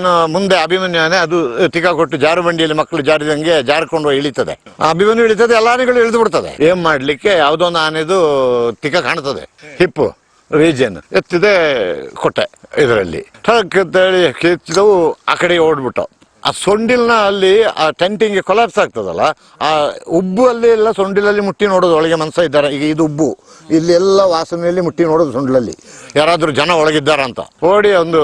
ಇನ್ನು ಮುಂದೆ ಅಭಿಮನ್ಯು ಆನೆ ಅದು ತಿಕ್ಕ ಕೊಟ್ಟು ಜಾರು ಬಂಡಿಯಲ್ಲಿ ಮಕ್ಕಳು ಜಾರಿದಂಗೆ ಜಾರ್ಕೊಂಡು ಇಳಿತದೆ. ಅಭಿಮನ್ಯು ಇಳಿತದೆ, ಎಲ್ಲ ಆನೆಗಳು ಇಳಿದು ಬಿಡ್ತದೆ. ಏನ್ ಮಾಡ್ಲಿಕ್ಕೆ ಯಾವುದೋ ಒಂದು ಆನೆದು ತಿಕ್ಕ ಕಾಣ್ತದೆ, ಹಿಪ್ಪು ರೀಜನ್ ಎತ್ತಿದೆ ಕೊಟ್ಟೆ ಇದರಲ್ಲಿ ಕಿಚ್ಚಿದವು ಆ ಕಡೆ ಓಡ್ಬಿಟ್ಟು ಆ ಸೊಂಡಿಲ್ನ ಅಲ್ಲಿ ಆ ಟೆಂಟಿಂಗ್ಗೆ ಕೊಲಾಪ್ಸ್ ಆಗ್ತದಲ್ಲ, ಆ ಉಬ್ಬು ಅಲ್ಲಿ ಎಲ್ಲ ಸೊಂಡಿಲಲ್ಲಿ ಮುಟ್ಟಿ ನೋಡೋದು, ಒಳಗೆ ಮನಸ್ಸ ಇದ್ದಾರೆ. ಈಗ ಇದು ಉಬ್ಬು ಇಲ್ಲೆಲ್ಲ ವಾಸನೆಯಲ್ಲಿ ಮುಟ್ಟಿ ನೋಡೋದು ಸೊಂಡಿಲಲ್ಲಿ ಯಾರಾದ್ರೂ ಜನ ಒಳಗಿದ್ದಾರ ಅಂತ. ಓಡಿ ಒಂದು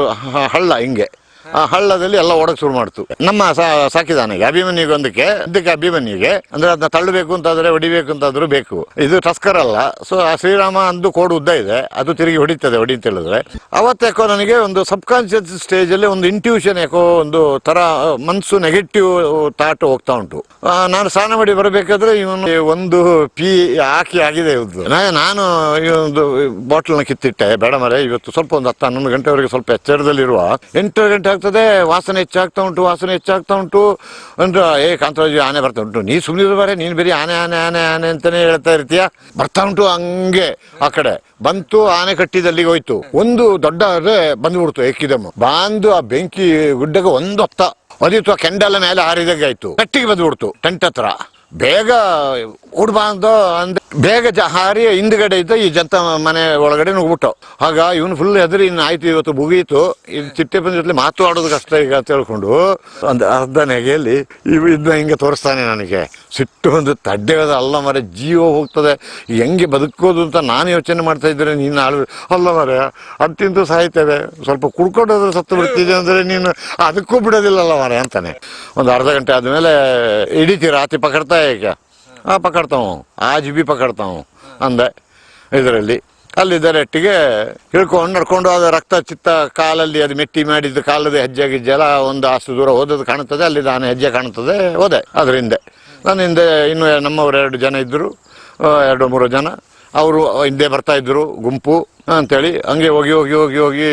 ಹಳ್ಳ ಹಿಂಗೆ, ಆ ಹಳ್ಳದಲ್ಲಿ ಎಲ್ಲ ಓಡಕ್ ಶುರು ಮಾಡ್ತು. ನಮ್ಮ ಸಾಕಿದಾನೆಗೆ ಅಭಿಮನ್ಯುಗೆ ಅದಕ್ಕೆ ಅಭಿಮನ್ಯುಗೆ ಅಂದ್ರೆ ಅದನ್ನ ತಳ್ಳಬೇಕು ಅಂತಾದ್ರೆ ಹೊಡಿಬೇಕು ಅಂತಾದ್ರೂ ಬೇಕು. ಇದು ಟಸ್ಕರ್ ಅಲ್ಲ. ಸೊ ಆ ಶ್ರೀರಾಮ ಅಂದು ಕೋಡು ಉದ್ದ ಇದೆ, ಅದು ತಿರುಗಿ ಹೊಡಿತದೆ ಹೊಡಿತ ಹೇಳಿದ್ರೆ. ಅವತ್ತಾಕೋ ನನಗೆ ಒಂದು ಸಬ್ ಕಾನ್ಶಿಯಸ್ ಸ್ಟೇಜ್ ಅಲ್ಲಿ ಒಂದು ಇಂಟ್ಯೂಷನ್ ಯಾಕೋ ಒಂದು ತರ ಮನ್ಸು ನೆಗೆಟಿವ್ ಥಾಟ್ ಹೋಗ್ತಾ ಉಂಟು. ನಾನು ಸ್ನಾನ ಮಾಡಿ ಬರಬೇಕಾದ್ರೆ ಇವನು ಒಂದು ಪಿ ಹಾಕಿ ಆಗಿದೆ ಇವ್ದು. ನಾನು ಈ ಒಂದು ಬಾಟಲ್ನ ಕಿತ್ತಿಟ್ಟೆ, ಬೇಡ ಮರೆ ಇವತ್ತು ಸ್ವಲ್ಪ ಒಂದು 10-11 ಗಂಟೆವರೆಗೆ ಸ್ವಲ್ಪ ಎಚ್ಚರದಲ್ಲಿರುವ. 8 ಗಂಟೆ ಆಗ್ತದೆ, ವಾಸನೆ ಹೆಚ್ಚಾಗ್ತಾ ಉಂಟು ಅಂದ್ರೆ ಕಾಂತರಾಜು ಆನೆ ಬರ್ತಾ ಉಂಟು, ನೀ ಸುಮ್ಮನೆ ಬಾರೆ, ನೀನ್ ಬೇರೆ ಆನೆ ಆನೆ ಆನೆ ಆನೆ ಅಂತಾನೆ ಹೇಳ್ತಾ ಇರ್ತೀಯ. ಬರ್ತಾ ಉಂಟು ಹಂಗೆ ಆ ಕಡೆ ಬಂತು, ಆನೆ ಕಟ್ಟಿದಲ್ಲಿ ಹೋಯ್ತು. ಒಂದು ದೊಡ್ಡ ಬಂದ್ಬಿಡ್ತು ಏಕಿದಮ್ಮ ಬಾಂದು ಆ ಬೆಂಕಿ ಗುಡ್ಡಗೆ ಒಂದು ಹೊತ್ತ ಒದಿತು, ಆ ಕೆಂಡಲ ಮೇಲೆ ಹಾರಿದಾಗ ಆಯ್ತು. ಕಟ್ಟಿಗೆ ಬಂದ್ಬಿಡ್ತು ಟೆಂಟ್ ಹತ್ರ. ಬೇಗ ಉಡ್ಬಾಂದು ಅಂದ್ರೆ ಬೇಗ ಹಾರಿ ಹಿಂದ್ಗಡೆ ಇದ್ದ ಈ ಜನತ ಮನೆ ಒಳಗಡೆ ನುಗ್ಬಿಟ್ಟು. ಆಗ ಇವನು ಫುಲ್ ಹೆದರಿ, ಇನ್ನು ಆಯ್ತು ಇವತ್ತು ಮುಗೀತು, ಇದು ಚಿಟ್ಟೆ ಬಂದಿರ್ಲಿ ಮಾತಾಡೋದು ಕಷ್ಟ ಈಗ ಅಂತ ಹೇಳ್ಕೊಂಡು ಒಂದು ಅರ್ಧ ನೆಗೆಯಲ್ಲಿ ಇದನ್ನ ಹಿಂಗೆ ತೋರಿಸ್ತಾನೆ. ನನಗೆ ಸಿಟ್ಟು ಒಂದು ತಡ್ಡೆದ, ಅಲ್ಲ ಮರೆ ಜೀವ ಹೋಗ್ತದೆ, ಹೆಂಗೆ ಬದುಕೋದು ಅಂತ ನಾನು ಯೋಚನೆ ಮಾಡ್ತಾ ಇದ್ರೆ ನೀನು ಅಲ್ಲ ಮರೆ ಅಂತಿಂತೂ ಸಾಯ್ತೇವೆ, ಸ್ವಲ್ಪ ಕುಡ್ಕೊಂಡೋದ್ರೆ ಸತ್ತು ಬಿಡ್ತಿದ್ದೆ ಅಂದ್ರೆ ನೀನು ಅದಕ್ಕೂ ಬಿಡೋದಿಲ್ಲಲ್ಲ ಮರೆ ಅಂತಾನೆ. ಒಂದು ಅರ್ಧ ಗಂಟೆ ಆದ್ಮೇಲೆ ಹಿಡಿತೀರ ಆತಿ ಪಕಡ್ತಾ ಈಗ ಪಕಡ್ತಾ ಹೂँ आज भी पकड़ता हूँ ಅಂದೆ ಇದರಲ್ಲಿ. ಅಲ್ಲಿದ್ದ ರೆಟ್ಟಿಗೆ ಹಿಡ್ಕೊಂಡು ನಡ್ಕೊಂಡು ಅದು ರಕ್ತ ಚಿತ್ತ ಕಾಲಲ್ಲಿ ಅದು ಮೆಟ್ಟಿ ಮಾಡಿದ್ದು ಕಾಲದ ಹೆಜ್ಜೆ ಗಿಜ್ಜೆಲ್ಲ ಒಂದು ಅಷ್ಟು ದೂರ ಹೋದದ್ದು ಕಾಣುತ್ತದೆ, ಅಲ್ಲಿ ನಾನು ಹೆಜ್ಜೆ ಕಾಣುತ್ತದೆ. ಹೋದೆ ಅದ್ರ ಹಿಂದೆ. ನನ್ನ ಹಿಂದೆ ಇನ್ನು ನಮ್ಮವರು 2 ಜನ ಇದ್ದರು, 2-3 ಜನ ಅವರು ಹಿಂದೆ ಬರ್ತಾ ಇದ್ರು ಗುಂಪು ಅಂತೇಳಿ. ಹಂಗೆ ಹೋಗಿ ಹೋಗಿ ಹೋಗಿ ಹೋಗಿ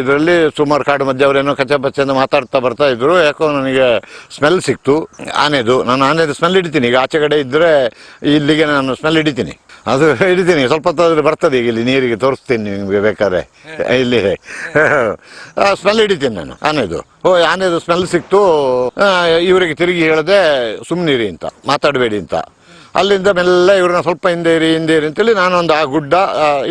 ಇದರಲ್ಲಿ ಸುಮಾರು ಕಾಡು ಮಧ್ಯೆ ಅವರೇನೋ ಕಚ್ಚ ಬಚ್ಚೆಂದು ಮಾತಾಡ್ತಾ ಬರ್ತಾ ಇದ್ರು. ಯಾಕೋ ನನಗೆ ಸ್ಮೆಲ್ ಸಿಕ್ತು ಆನೆದು. ನಾನು ಆನೆದು ಸ್ಮೆಲ್ ಹಿಡಿತೀನಿ, ಈಗ ಆಚೆ ಕಡೆ ಇದ್ದರೆ ಇಲ್ಲಿಗೆ ನಾನು ಸ್ಮೆಲ್ ಹಿಡಿತೀನಿ, ಅದು ಹಿಡಿತೀನಿ. ಸ್ವಲ್ಪ ಹೊತ್ತಾದ್ರೆ ಬರ್ತದೆ, ಈಗ ಇಲ್ಲಿ ನೀರಿಗೆ ತೋರಿಸ್ತೀನಿ ನಿಮಗೆ ಬೇಕಾದ್ರೆ. ಇಲ್ಲಿ ಸ್ಮೆಲ್ ಹಿಡಿತೀನಿ ನಾನು ಆನೆದು. ಆನೆದು ಸ್ಮೆಲ್ ಸಿಕ್ತು. ಇವರಿಗೆ ತಿರುಗಿ ಹೇಳಿದೆ ಸುಮ್ಮನಿರಿ ಅಂತ, ಮಾತಾಡಬೇಡಿ ಅಂತ. ಅಲ್ಲಿಂದ ಮೆಲ್ಲ ಇವ್ರನ್ನ ಸ್ವಲ್ಪ ಹಿಂದೆ ಇರಿ ಅಂತೇಳಿ ನಾನೊಂದು ಆ ಗುಡ್ಡ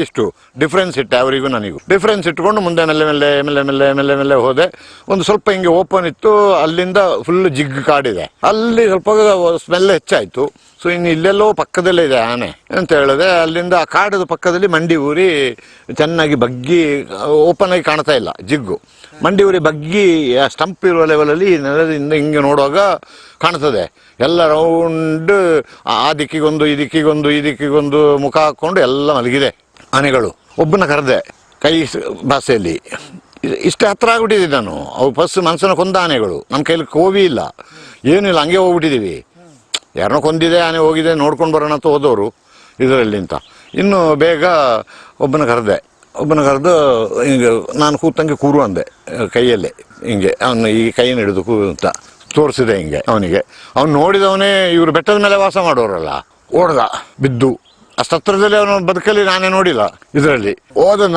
ಇಷ್ಟು ಡಿಫ್ರೆನ್ಸ್ ಇಟ್ಟೆ, ಅವರಿಗೂ ನನಗೂ ಡಿಫ್ರೆನ್ಸ್ ಇಟ್ಕೊಂಡು ಮುಂದೆ ಮೆಲ್ಲೆ ಮೆಲ್ಲೆ ಮೆಲ್ಲೆ ಮೆಲ್ಲೆ ಮೆಲ್ಲೆ ಮೆಲ್ಲೆ ಹೋದೆ. ಒಂದು ಸ್ವಲ್ಪ ಹಿಂಗೆ ಓಪನ್ ಇತ್ತು, ಅಲ್ಲಿಂದ ಫುಲ್ ಜಿಗ್ ಕಾಡಿದೆ. ಅಲ್ಲಿ ಸ್ವಲ್ಪ ಸ್ಮೆಲ್ ಹೆಚ್ಚಾಯಿತು. ಸೊ ಇನ್ನು ಇಲ್ಲೆಲ್ಲೋ ಪಕ್ಕದಲ್ಲೇ ಇದೆ ಆನೆ ಅಂತ ಹೇಳಿದೆ. ಅಲ್ಲಿಂದ ಆ ಕಾಡದ ಪಕ್ಕದಲ್ಲಿ ಮಂಡಿ ಊರಿ ಚೆನ್ನಾಗಿ ಬಗ್ಗಿ ಓಪನ್ ಆಗಿ ಕಾಣ್ತಾ ಇಲ್ಲ ಜಿಗ್ಗು. ಮಂಡಿ ಊರಿ ಬಗ್ಗಿ ಸ್ಟಂಪ್ ಇರುವ ಲೆವೆಲಲ್ಲಿ ನೆಲದಿಂದ ಹಿಂಗೆ ನೋಡುವಾಗ ಕಾಣ್ತದೆ ಎಲ್ಲ ರೌಂಡ್. ಆ ದಿಕ್ಕಿಗೊಂದು ಈ ದಿಕ್ಕಿಗೊಂದು ಈ ದಿಕ್ಕಿಗೊಂದು ಮುಖ ಹಾಕ್ಕೊಂಡು ಎಲ್ಲ ಮಲಗಿದೆ ಆನೆಗಳು. ಒಬ್ಬನ ಕರೆದೆ ಕೈ ಭಾಷೆಯಲ್ಲಿ, ಇಷ್ಟು ಹತ್ರ ಆಗ್ಬಿಟ್ಟಿದ್ದೀನಿ ನಾನು. ಅವು ಫಸ್ಟ್ ಮನಸ್ಸನ್ನು ಕೊಂದ ಆನೆಗಳು, ನಮ್ಮ ಕೈಲಿ ಕೋವಿ ಇಲ್ಲ ಏನಿಲ್ಲ, ಹಂಗೆ ಹೋಗ್ಬಿಟ್ಟಿದ್ದೀವಿ. ಯಾರನ್ನೋ ಕೊಂದಿದೆ ಆನೆ ಹೋಗಿದೆ ನೋಡ್ಕೊಂಡು ಬರೋಣ ಅಂತ ಹೋದವರು ಇದರಲ್ಲಿ ಅಂತ. ಇನ್ನು ಬೇಗ ಒಬ್ಬನ ಕರೆದು ಹಿಂಗೆ ನಾನು ಕೂತಂಗೆ ಕೂರು ಅಂದೆ ಕೈಯಲ್ಲೇ ಹಿಂಗೆ. ಅವನು ಈ ಕೈಯನ್ನು ಹಿಡಿದು ಕೂರು ಅಂತ ತೋರಿಸಿದೆ ಹಿಂಗೆ ಅವನಿಗೆ. ಅವ್ನು ನೋಡಿದವನೇ ಇವರು ಬೆಟ್ಟದ ಮೇಲೆ ವಾಸ ಮಾಡೋರಲ್ಲ, ಓಡ್ದ ಬಿದ್ದು. ಅಷ್ಟು ಹತ್ರದಲ್ಲಿ ಅವನು ಬದುಕಲ್ಲಿ ನಾನೇ ನೋಡಿಲ್ಲ ಇದರಲ್ಲಿ.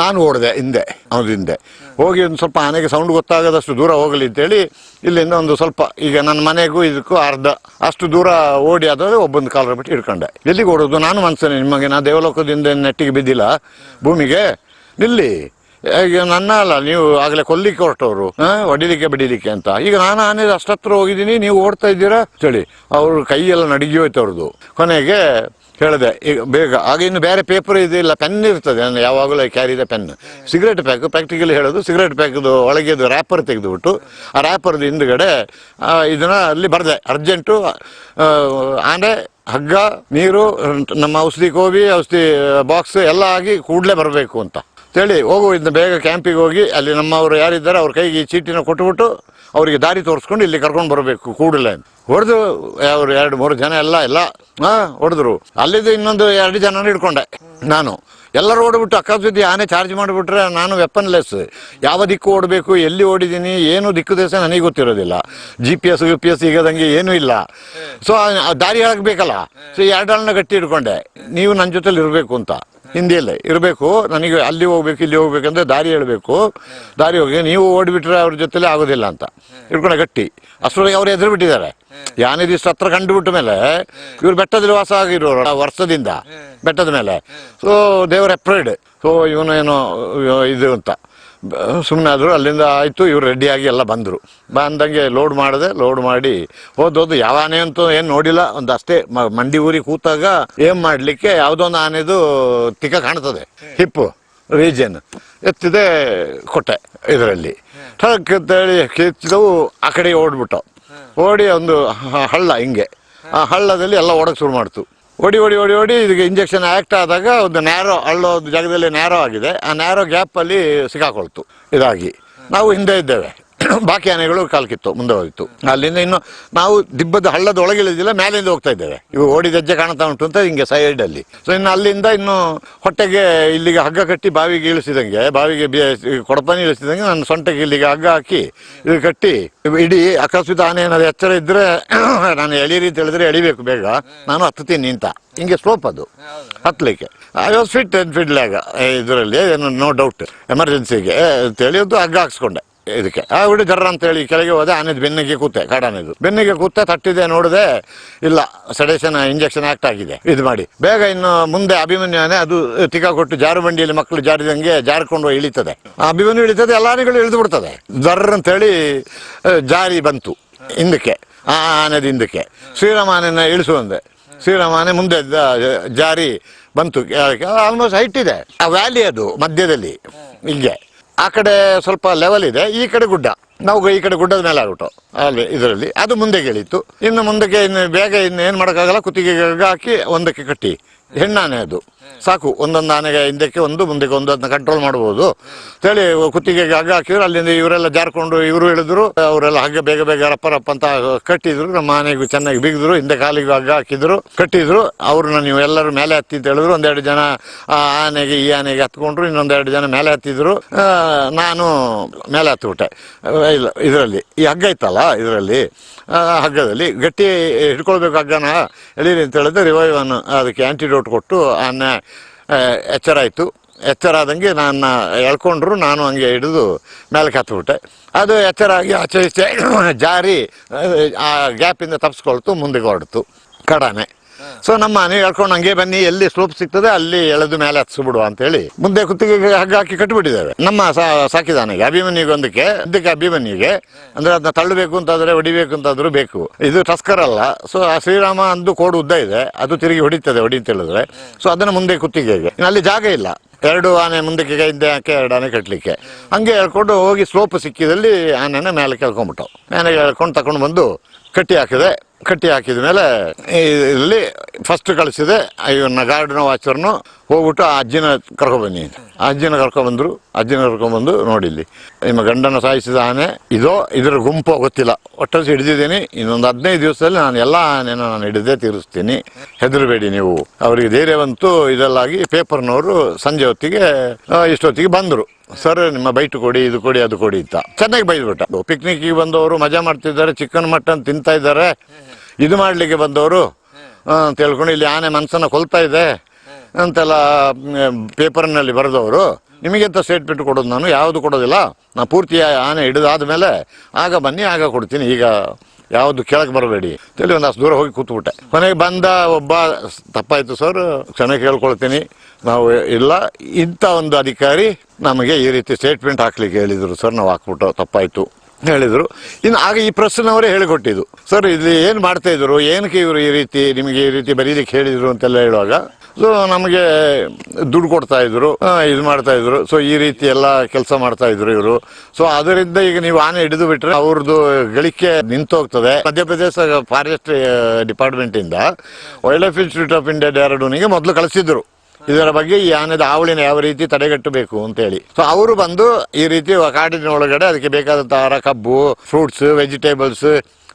ನಾನು ಓಡಿದೆ ಹಿಂದೆ, ಅವನ ಹಿಂದೆ ಹೋಗಿ ಒಂದು ಸ್ವಲ್ಪ ಆನೆಗೆ ಸೌಂಡ್ ಗೊತ್ತಾಗದಷ್ಟು ದೂರ ಹೋಗಲಿ ಅಂತೇಳಿ ಇಲ್ಲಿಂದ ಒಂದು ಸ್ವಲ್ಪ, ಈಗ ನನ್ನ ಮನೆಗೂ ಇದಕ್ಕೂ ಅರ್ಧ ಅಷ್ಟು ದೂರ ಓಡಿ ಆದ್ರೆ ಒಬ್ಬೊಂದು ಕಾಲರ ಬಿಟ್ಟು ಹಿಡ್ಕೊಂಡೆ. ಎಲ್ಲಿಗೆ ಓಡೋದು? ನಾನು ಮನ್ಸನೆ ನಿಮಗೆ, ನಾ ದೇವಲೋಕದಿಂದ ನೆಟ್ಟಿಗೆ ಬಿದ್ದಿಲ್ಲ ಭೂಮಿಗೆ, ನಿಲ್ಲಿ ಈಗ ನನ್ನ ಅಲ್ಲ ನೀವು ಆಗಲೇ ಕೊಲ್ಲಿಕ್ಕೆ ಹೊರಟವರು, ಹೊಡಿಲಿಕ್ಕೆ ಬಿಡಿಲಿಕ್ಕೆ ಅಂತ. ಈಗ ನಾನು ಆನೆ ಅಷ್ಟತ್ರ ಹೋಗಿದ್ದೀನಿ, ನೀವು ಓಡ್ತಾ ಇದ್ದೀರಾ ಹೇಳಿ. ಅವ್ರ ಕೈಯೆಲ್ಲ ನಡಗಿ ಹೋಯ್ತು ಅವ್ರದ್ದು. ಕೊನೆಗೆ ಹೇಳಿದೆ ಈಗ ಬೇಗ. ಆಗ ಇನ್ನು ಬೇರೆ ಪೇಪರ್ ಇದಿಲ್ಲ, ಪೆನ್ ಇರ್ತದೆ, ನಾನು ಯಾವಾಗಲೂ ಕ್ಯಾರಿದ ಪೆನ್. ಸಿಗರೇಟ್ ಪ್ಯಾಕ್ ಪ್ರಾಕ್ಟಿಕಲಿ ಹೇಳೋದು, ಸಿಗರೇಟ್ ಪ್ಯಾಕ್ದು ಒಳಗೆದು ರ್ಯಾಪರ್ ತೆಗೆದುಬಿಟ್ಟು ಆ ರ್ಯಾಪರ್ದು ಹಿಂದ್ಗಡೆ ಇದನ್ನ ಅಲ್ಲಿ ಬರೆದೆ, ಅರ್ಜೆಂಟು ಆನೆ, ಹಗ್ಗ, ನೀರು, ನಮ್ಮ ಔಷಧಿ ಕೋವಿ, ಔಷಧಿ ಬಾಕ್ಸ್ ಎಲ್ಲ ಆಗಿ ಕೂಡಲೇ ಬರಬೇಕು ಅಂತ ಹೇಳಿ. ಇನ್ನು ಬೇಗ ಕ್ಯಾಂಪಿಗೆ ಹೋಗಿ ಅಲ್ಲಿ ನಮ್ಮವರು ಯಾರಿದ್ದಾರೆ ಅವ್ರ ಕೈಗೆ ಈ ಚೀಟಿನ ಕೊಟ್ಟುಬಿಟ್ಟು ಅವರಿಗೆ ದಾರಿ ತೋರಿಸ್ಕೊಂಡು ಇಲ್ಲಿ ಕರ್ಕೊಂಡು ಬರಬೇಕು ಕೂಡಲೇ. ಹೊಡೆದು ಅವರು 2-3 ಜನ ಎಲ್ಲ ಹೊಡೆದ್ರು. ಅಲ್ಲಿದ್ದು ಇನ್ನೊಂದು 2 ಜನ ಹಿಡ್ಕೊಂಡೆ ನಾನು. ಎಲ್ಲರೂ ಓಡ್ಬಿಟ್ಟು ಅಕಸ್ಮಾತ್ ಆನೆ ಚಾರ್ಜ್ ಮಾಡಿಬಿಟ್ರೆ ನಾನು ವೆಪನ್ಲೆಸ್, ಯಾವ ದಿಕ್ಕು ಓಡಬೇಕು, ಎಲ್ಲಿ ಓಡಿದ್ದೀನಿ, ಏನು ದಿಕ್ಕು ದೇಶ ನನಗೆ ಗೊತ್ತಿರೋದಿಲ್ಲ. GPS ಈಗದಂಗೆ ಏನೂ ಇಲ್ಲ. ಸೊ ದಾರಿ ಹೇಳಬೇಕಲ್ಲ. ಸೊ 2 ಗಟ್ಟಿ ಹಿಡ್ಕೊಂಡೆ, ನೀವು ನನ್ನ ಜೊತೆಲಿ ಇರಬೇಕು ಅಂತ. ಹಿಂದಿಯಲ್ಲೇ ಇರಬೇಕು. ನನಗೆ ಅಲ್ಲಿ ಹೋಗ್ಬೇಕು ಇಲ್ಲಿ ಹೋಗ್ಬೇಕಂದ್ರೆ ದಾರಿ ಹೇಳಬೇಕು. ದಾರಿ ಹೋಗಿ ನೀವು ಓಡಿಬಿಟ್ರೆ ಅವ್ರ ಜೊತೆಲೇ ಆಗೋದಿಲ್ಲ ಅಂತ ಹಿಡ್ಕೊಂಡೆ ಗಟ್ಟಿ. ಅಷ್ಟರೊಳಗೆ ಅವ್ರು ಎದುರು ಬಿಟ್ಟಿದ್ದಾರೆ. ಯಾನೇ ದಿವಸ ಹತ್ರ ಕಂಡುಬಿಟ್ಟ ಮೇಲೆ ಇವ್ರು ಬೆಟ್ಟದಲ್ಲಿ ವಾಸ ಆಗಿರೋರು ವರ್ಷದಿಂದ ಬೆಟ್ಟದ ಮೇಲೆ. ಸೊ ದೇವರ್ ಅಪ್ರೈಡ್. ಸೊ ಇವನು ಏನೋ ಇದು ಅಂತ ಸುಮ್ಮನೆ ಆದರು. ಅಲ್ಲಿಂದ ಆಯಿತು. ಇವ್ರು ರೆಡಿಯಾಗಿ ಎಲ್ಲ ಬಂದರು. ಬಂದಂಗೆ ಲೋಡ್ ಮಾಡಿ ಹೋದೋದು. ಯಾವ ಆನೆ ಅಂತೂ ಏನು ನೋಡಿಲ್ಲ. ಒಂದು ಅಷ್ಟೇ ಮಂಡಿ ಊರಿಗೆ ಕೂತಾಗ ಏನು ಮಾಡಲಿಕ್ಕೆ ಯಾವುದೋ ಒಂದು ಆನೆದು ತಿಕ್ಕ ಕಾಣ್ತದೆ. ಹಿಪ್ಪು ರೀಜನ್ ಎತ್ತಿದೆ ಕೊಟ್ಟೆ ಇದರಲ್ಲಿ ಠಕ್ ಅಂತೇಳಿ ಕಿಚ್ಚಿದವು. ಆ ಕಡೆ ಓಡಿ ಒಂದು ಹಳ್ಳ ಹಿಂಗೆ, ಆ ಹಳ್ಳದಲ್ಲಿ ಎಲ್ಲ ಓಡಕ್ಕೆ ಶುರು ಮಾಡ್ತು. ಓಡಿ ಇದಕ್ಕೆ ಇಂಜೆಕ್ಷನ್ ಆಕ್ಟ್ ಆದಾಗ ಒಂದು ನ್ಯಾರೋ ಹಳ್ಳೋದು ಜಾಗದಲ್ಲಿ ನ್ಯಾರೋ ಆಗಿದೆ. ಆ ನ್ಯಾರೋ ಗ್ಯಾಪಲ್ಲಿ ಸಿಕ್ಕಾಕೊಳ್ತು. ಇದಾಗಿ ನಾವು ಹಿಂದೆ ಇದ್ದೇವೆ. ಬಾಕಿ ಆನೆಗಳು ಕಾಲ್ಕಿತ್ತು, ಮುಂದೆ ಹೋಗಿತ್ತು. ಅಲ್ಲಿಂದ ಇನ್ನು ನಾವು ದಿಬ್ಬದ ಹಳ್ಳದ ಒಳಗೆ ಇಳಿದಿಲ್ಲ, ಮೇಲಿಂದ ಹೋಗ್ತಾ ಇದ್ದೇವೆ. ಇವು ಓಡಿದ ಹೆಜ್ಜೆ ಕಾಣ್ತಾ ಉಂಟು ಅಂತ ಹಿಂಗೆ ಸೈಡಲ್ಲಿ. ಸೊ ಇನ್ನು ಅಲ್ಲಿಂದ ಇನ್ನು ಹೊಟ್ಟೆಗೆ ಇಲ್ಲಿಗೆ ಹಗ್ಗ ಕಟ್ಟಿ ಬಾವಿಗೆ ಇಳಿಸಿದಂಗೆ, ಬಾವಿಗೆ ಕೊಡಪನಿ ಇಳಿಸಿದಂಗೆ ನನ್ನ ಸೊಂಟಕ್ಕೆ ಇಲ್ಲಿಗೆ ಹಗ್ಗ ಹಾಕಿ ಇದು ಕಟ್ಟಿ ಇಡೀ. ಅಕಸ್ಮಾತ್ ಆನೆ ಏನಾದ್ರು ಎಚ್ಚರ ಇದ್ರೆ ನಾನು ಎಳೀರಿ ಅಂತ ಹೇಳಿದ್ರೆ ಎಳಿಬೇಕು ಬೇಗ, ನಾನು ಹತ್ತೀನಿ ಅಂತ. ಹಿಂಗೆ ಸ್ಲೋಪ್ ಅದು ಹತ್ತಲಿಕ್ಕೆ. ಐ ವಾಸ್ ಫಿಟ್ ಅಂಡ್ ಫಿಡ್ಲಾಗ ಇದರಲ್ಲಿ ಏನು ನೋ ಡೌಟ್. ಎಮರ್ಜೆನ್ಸಿಗೆ ಅಂತೇಳಿ ಒಂದು ಹಗ್ಗ ಹಾಕ್ಸ್ಕೊಂಡೆ ಇದಕ್ಕೆ. ಆ ಹುಡಿ ಜರ್ರ ಅಂತೇಳಿ ಕೆಳಗೆ ಹೋದೆ. ಆನೆದು ಬೆನ್ನಿಗೆ ಕೂತೆ, ಕಾಡಾನೆದು ಬೆನ್ನಿಗೆ ಕೂತೆ. ತಟ್ಟಿದೆ, ನೋಡಿದೆ, ಇಲ್ಲ ಸೆಡೇಷನ್ ಇಂಜೆಕ್ಷನ್ ಆಕ್ಟ್ ಆಗಿದೆ. ಇದು ಮಾಡಿ ಬೇಗ ಇನ್ನು ಮುಂದೆ ಅಭಿಮನ್ಯು ಆನೆ ಅದು ತಿಕ್ಕ ಕೊಟ್ಟು ಜಾರು ಬಂಡಿಯಲ್ಲಿ ಮಕ್ಕಳು ಜಾರಿದಂಗೆ ಜಾರ್ಕೊಂಡು ಇಳಿತದೆ. ಅಭಿಮನ್ಯು ಇಳಿತದೆ, ಎಲ್ಲ ಆನೆಗಳು ಇಳಿದು ಬಿಡ್ತದೆ. ಜರ್ರ ಅಂತೇಳಿ ಜಾರಿ ಬಂತು ಹಿಂದಕ್ಕೆ, ಆ ಆನೆದ ಹಿಂದಕ್ಕೆ. ಶ್ರೀರಾಮ ಆನೆನ ಇಳಿಸುವಂದೆ. ಶ್ರೀರಾಮ ಆನೆ ಮುಂದೆ ಜಾರಿ ಬಂತು. ಆಲ್ಮೋಸ್ಟ್ ಹೈಟ್ ಇದೆ ಆ ವ್ಯಾಲಿ, ಅದು ಮಧ್ಯದಲ್ಲಿ ಹಿಂಗೆ. ಆ ಕಡೆ ಸ್ವಲ್ಪ ಲೆವೆಲ್ ಇದೆ, ಈ ಕಡೆ ಗುಡ್ಡ. ನಾವು ಈ ಕಡೆ ಗುಡ್ಡದ ಮೇಲೆ ಆಗ್ಬಿಟ್ಟು ಅಲ್ಲಿ ಇದರಲ್ಲಿ ಅದು ಮುಂದೆಗೆ ಇಳೀತು. ಇನ್ನು ಮುಂದಕ್ಕೆ ಇನ್ನು ಬೇಗ ಇನ್ನು ಏನು ಮಾಡೋಕ್ಕಾಗಲ್ಲ. ಕುತ್ತಿಗೆಗೆ ಹಾಕಿ ಒಂದಕ್ಕೆ ಕಟ್ಟಿ. ಹೆಣ್ಣಾನೆ ಅದು ಸಾಕು. ಒಂದೊಂದು ಆನೆಗೆ ಹಿಂದಕ್ಕೆ ಒಂದು ಮುಂದಕ್ಕೆ ಒಂದು ಅದನ್ನ ಕಂಟ್ರೋಲ್ ಮಾಡ್ಬೋದು ಅಂತೇಳಿ ಕುತ್ತಿಗೆಗೆ ಹಗ್ಗ ಹಾಕಿದ್ರು. ಅಲ್ಲಿಂದ ಇವರೆಲ್ಲ ಜಾರ್ಕೊಂಡು ಇವರು ಇಳಿದ್ರು. ಅವರೆಲ್ಲ ಹಗ್ಗ ಬೇಗ ರಪ್ಪ ಅಂತ ಕಟ್ಟಿದ್ರು. ನಮ್ಮ ಆನೆಗೂ ಚೆನ್ನಾಗಿ ಬಿಗಿದ್ರು. ಹಿಂದೆ ಕಾಲಿಗೆ ಹಗ್ಗ ಹಾಕಿದ್ರು, ಕಟ್ಟಿದ್ರು. ಅವ್ರನ್ನ ನೀವು ಎಲ್ಲರೂ ಮೇಲೆ ಹತ್ತಿ ಅಂತ ಹೇಳಿದ್ರು. ಒಂದೆರಡು ಜನ ಆ ಆನೆಗೆ ಈ ಆನೆಗೆ ಹತ್ಕೊಂಡ್ರು. ಇನ್ನೊಂದೆರಡು ಜನ ಮೇಲೆ ಹತ್ತಿದ್ರು. ನಾನು ಮೇಲೆ ಹತ್ಬಿಟ್ಟೆ. ಇಲ್ಲ ಇದರಲ್ಲಿ ಈ ಹಗ್ಗ ಇತ್ತಲ್ಲ, ಇದರಲ್ಲಿ ಹಗ್ಗದಲ್ಲಿ ಗಟ್ಟಿ ಹಿಡ್ಕೊಳ್ಬೇಕು ಹಗ್ಗನ. ಎಳೀರಿ ಅಂತ ಹೇಳಿದ್ರೆ ರಿವೈವನ್ ಅದಕ್ಕೆ ಆ್ಯಂಟಿಡೋಟ್ ಕೊಟ್ಟು ಆನೆ ಎಚ್ಚರ ಆಯಿತು. ಎಚ್ಚರ ಆದಂಗೆ ನನ್ನ ಎಳ್ಕೊಂಡ್ರು. ನಾನು ಹಂಗೆ ಹಿಡಿದು ಮೇಲಕ್ಕೆ ಹತ್ಬಿಟ್ಟೆ. ಅದು ಎಚ್ಚರ ಆಗಿ ಆಚೆ ಈಚೆ ಜಾರಿ ಆ ಗ್ಯಾಪಿಂದ ತಪ್ಪಿಸ್ಕೊಳ್ತು, ಮುಂದಕ್ಕೆ ಹೊರಡ್ತು ಕಾಡಾನೆ. ಸೊ ನಮ್ಮ ಆನೆ ಹೇಳ್ಕೊಂಡು ಹಂಗೆ ಬನ್ನಿ, ಎಲ್ಲಿ ಸ್ಲೋಪ್ ಸಿಗ್ತದೆ ಅಲ್ಲಿ ಎಳೆದು ಮೇಲೆ ಹತ್ಸ್ಬಿಡುವ ಅಂತೇಳಿ ಮುಂದೆ ಕುತ್ತಿಗೆಗೆ ಹಗ್ಗ ಹಾಕಿ ಕಟ್ಟಿಬಿಟ್ಟಿದ್ದೇವೆ. ನಮ್ಮ ಸಾಕಿದ ಆನೆಗೆ ಅಭಿಮನ್ಯುಗೆ ಒಂದಕ್ಕೆ ಅಭಿಮನ್ಯುಗೆ ಅಂದ್ರೆ ಅದನ್ನ ತಳ್ಳಬೇಕು ಅಂತಾದ್ರೆ ಹೊಡಿಬೇಕು ಅಂತಾದ್ರೂ ಬೇಕು. ಇದು ಟಸ್ಕರ್ ಅಲ್ಲ. ಸೊ ಆ ಶ್ರೀರಾಮ ಅಂದು ಕೋಡು ಉದ್ದ ಇದೆ, ಅದು ತಿರುಗಿ ಹೊಡಿತದೆ ಹೊಡಿ ಅಂತ ಹೇಳಿದ್ರೆ. ಸೊ ಅದನ್ನ ಮುಂದೆ ಕುತ್ತಿಗೆಗೆ, ಅಲ್ಲಿ ಜಾಗ ಇಲ್ಲ. ಎರಡು ಆನೆ ಮುಂದಕ್ಕೆ ಹಿಂದೆ ಹಾಕಿ ಎರಡು ಆನೆ ಕಟ್ಟಲಿಕ್ಕೆ. ಹಂಗೆ ಹೇಳ್ಕೊಂಡು ಹೋಗಿ ಸ್ಲೋಪ್ ಸಿಕ್ಕಿದಲ್ಲಿ ಆನೆನ ಮೇಲೆ ಕೇಳ್ಕೊಂಡ್ಬಿಟ್ಟು ಮೇಲೆ ಹೇಳ್ಕೊಂಡು ತಗೊಂಡು ಬಂದು ಕಟ್ಟಿ ಹಾಕಿದೆ. ಕಟ್ಟಿ ಹಾಕಿದ ಮೇಲೆ ಇಲ್ಲಿ ಫಸ್ಟ್ ಕಳಿಸಿದೆ ಇವನ್ನ ಗಾರ್ಡನ್ ವಾಚರ್ನು ಹೋಗ್ಬಿಟ್ಟು ಆ ಅಜ್ಜಿನ ಕರ್ಕೊಬನ್ನಿ. ಅಜ್ಜಿನ ಕರ್ಕೊಂಡ್ಬಂದು ನೋಡಿ, ಇಲ್ಲಿ ನಿಮ್ಮ ಗಂಡನ ಸಾಯಿಸಿದ ಆನೆ ಇದೋ, ಇದರ ಗುಂಪು ಗೊತ್ತಿಲ್ಲ, ಒಟ್ಟಲ್ಲಿ ಹಿಡಿದಿದ್ದೀನಿ. ಇನ್ನೊಂದು 15 ದಿವಸದಲ್ಲಿ ನಾನು ಎಲ್ಲ ಆನೆನ ನಾನು ಹಿಡಿದೇ ತೀರಿಸ್ತೀನಿ, ಹೆದರಬೇಡಿ ನೀವು. ಅವರಿಗೆ ಧೈರ್ಯವಂತೂ ಇದೆಲ್ಲಾಗಿ ಪೇಪರ್ನವರು ಸಂಜೆ ಹೊತ್ತಿಗೆ ಇಷ್ಟೊತ್ತಿಗೆ ಬಂದರು. ಸರ್ ನಿಮ್ಮ ಬೈಟ್ ಕೊಡಿ, ಇದು ಕೊಡಿ, ಅದು ಕೊಡಿ ಅಂತ ಚೆನ್ನಾಗಿ ಬೈದ್ಬಿಟ್ಟ. ಪಿಕ್ನಿಕ್ಗೆ ಬಂದವರು ಮಜಾ ಮಾಡ್ತಿದ್ದಾರೆ, ಚಿಕನ್ ಮಟನ್ ತಿಂತಾ ಇದ್ದಾರೆ. ಇದು ಮಾಡಲಿಕ್ಕೆ ಬಂದವರು ಅಂತ ಹೇಳ್ಕೊಂಡು ಇಲ್ಲಿ ಆನೆ ಮನಸ್ಸನ್ನು ಕೊಲ್ತಾ ಇದೆ ಅಂತೆಲ್ಲ ಪೇಪರ್ನಲ್ಲಿ ಬರೆದವರು. ನಿಮಗೆಂತ ಸ್ಟೇಟ್ಮೆಂಟ್ ಕೊಡೋದು? ನಾನು ಯಾವುದು ಕೊಡೋದಿಲ್ಲ. ನಾನು ಪೂರ್ತಿ ಆನೆ ಹಿಡಿದಾದ ಮೇಲೆ ಆಗ ಬನ್ನಿ, ಆಗ ಕೊಡ್ತೀನಿ, ಈಗ ಯಾವುದು ಕೆಳಗೆ ಬರಬೇಡಿ ಅಂತೇಳಿ ಒಂದು ಅಷ್ಟು ದೂರ ಹೋಗಿ ಕೂತ್ಬಿಟ್ಟೆ. ಕೊನೆಗೆ ಬಂದ ಒಬ್ಬ, ತಪ್ಪಾಯಿತು ಸರ್, ಚೆನ್ನಾಗಿ ಕೇಳ್ಕೊಳ್ತೀನಿ, ನಾವು ಇಲ್ಲ, ಇಂಥ ಒಂದು ಅಧಿಕಾರಿ ನಮಗೆ ಈ ರೀತಿ ಸ್ಟೇಟ್ಮೆಂಟ್ ಹಾಕ್ಲಿಕ್ಕೆ ಹೇಳಿದರು ಸರ್, ನಾವು ಹಾಕ್ಬಿಟ್ಟು ತಪ್ಪಾಯಿತು ಹೇಳಿದರು. ಇನ್ನು ಆಗ ಈ ಪ್ರೆಸ್ನವರೇ ಹೇಳಿಕೊಟ್ಟಿದ್ದು, ಸರ್ ಇಲ್ಲಿ ಏನು ಮಾಡ್ತಾ ಇದ್ರು, ಏನಕ್ಕೆ ಇವರು ಈ ರೀತಿ ನಿಮಗೆ ಈ ರೀತಿ ಬರೀಲಿಕ್ಕೆ ಹೇಳಿದರು ಅಂತೆಲ್ಲ ಹೇಳುವಾಗ, ಸೊ ನಮಗೆ ದುಡ್ಡು ಕೊಡ್ತಾ ಇದ್ರು, ಇದು ಮಾಡ್ತಾ ಇದ್ರು. ಸೊ ಈ ರೀತಿ ಎಲ್ಲ ಕೆಲಸ ಮಾಡ್ತಾ ಇದ್ರು ಇವರು. ಸೊ ಅದರಿಂದ ಈಗ ನೀವು ಆನೆ ಹಿಡಿದು ಬಿಟ್ರೆ ಅವ್ರದ್ದು ಗಳಿಕೆ ನಿಂತೋಗ್ತದೆ. ಮಧ್ಯಪ್ರದೇಶ ಫಾರೆಸ್ಟ್ ಡಿಪಾರ್ಟ್ಮೆಂಟ್ ಇಂದ wildlife institute of India ಡೆಹ್ರಾಡೂನಿಗೆ ಮೊದಲು ಕಳಿಸಿದ್ರು ಇದರ ಬಗ್ಗೆ, ಈ ಆನೆದ ಹಾವಳಿನ ಯಾವ ರೀತಿ ತಡೆಗಟ್ಟಬೇಕು ಅಂತೇಳಿ. ಸೊ ಅವರು ಬಂದು ಈ ರೀತಿ ಕಾಡಿನ ಒಳಗಡೆ ಅದಕ್ಕೆ ಬೇಕಾದಂತ ಆಹಾರ, ಕಬ್ಬು, ಫ್ರೂಟ್ಸ್, ವೆಜಿಟೇಬಲ್ಸ್,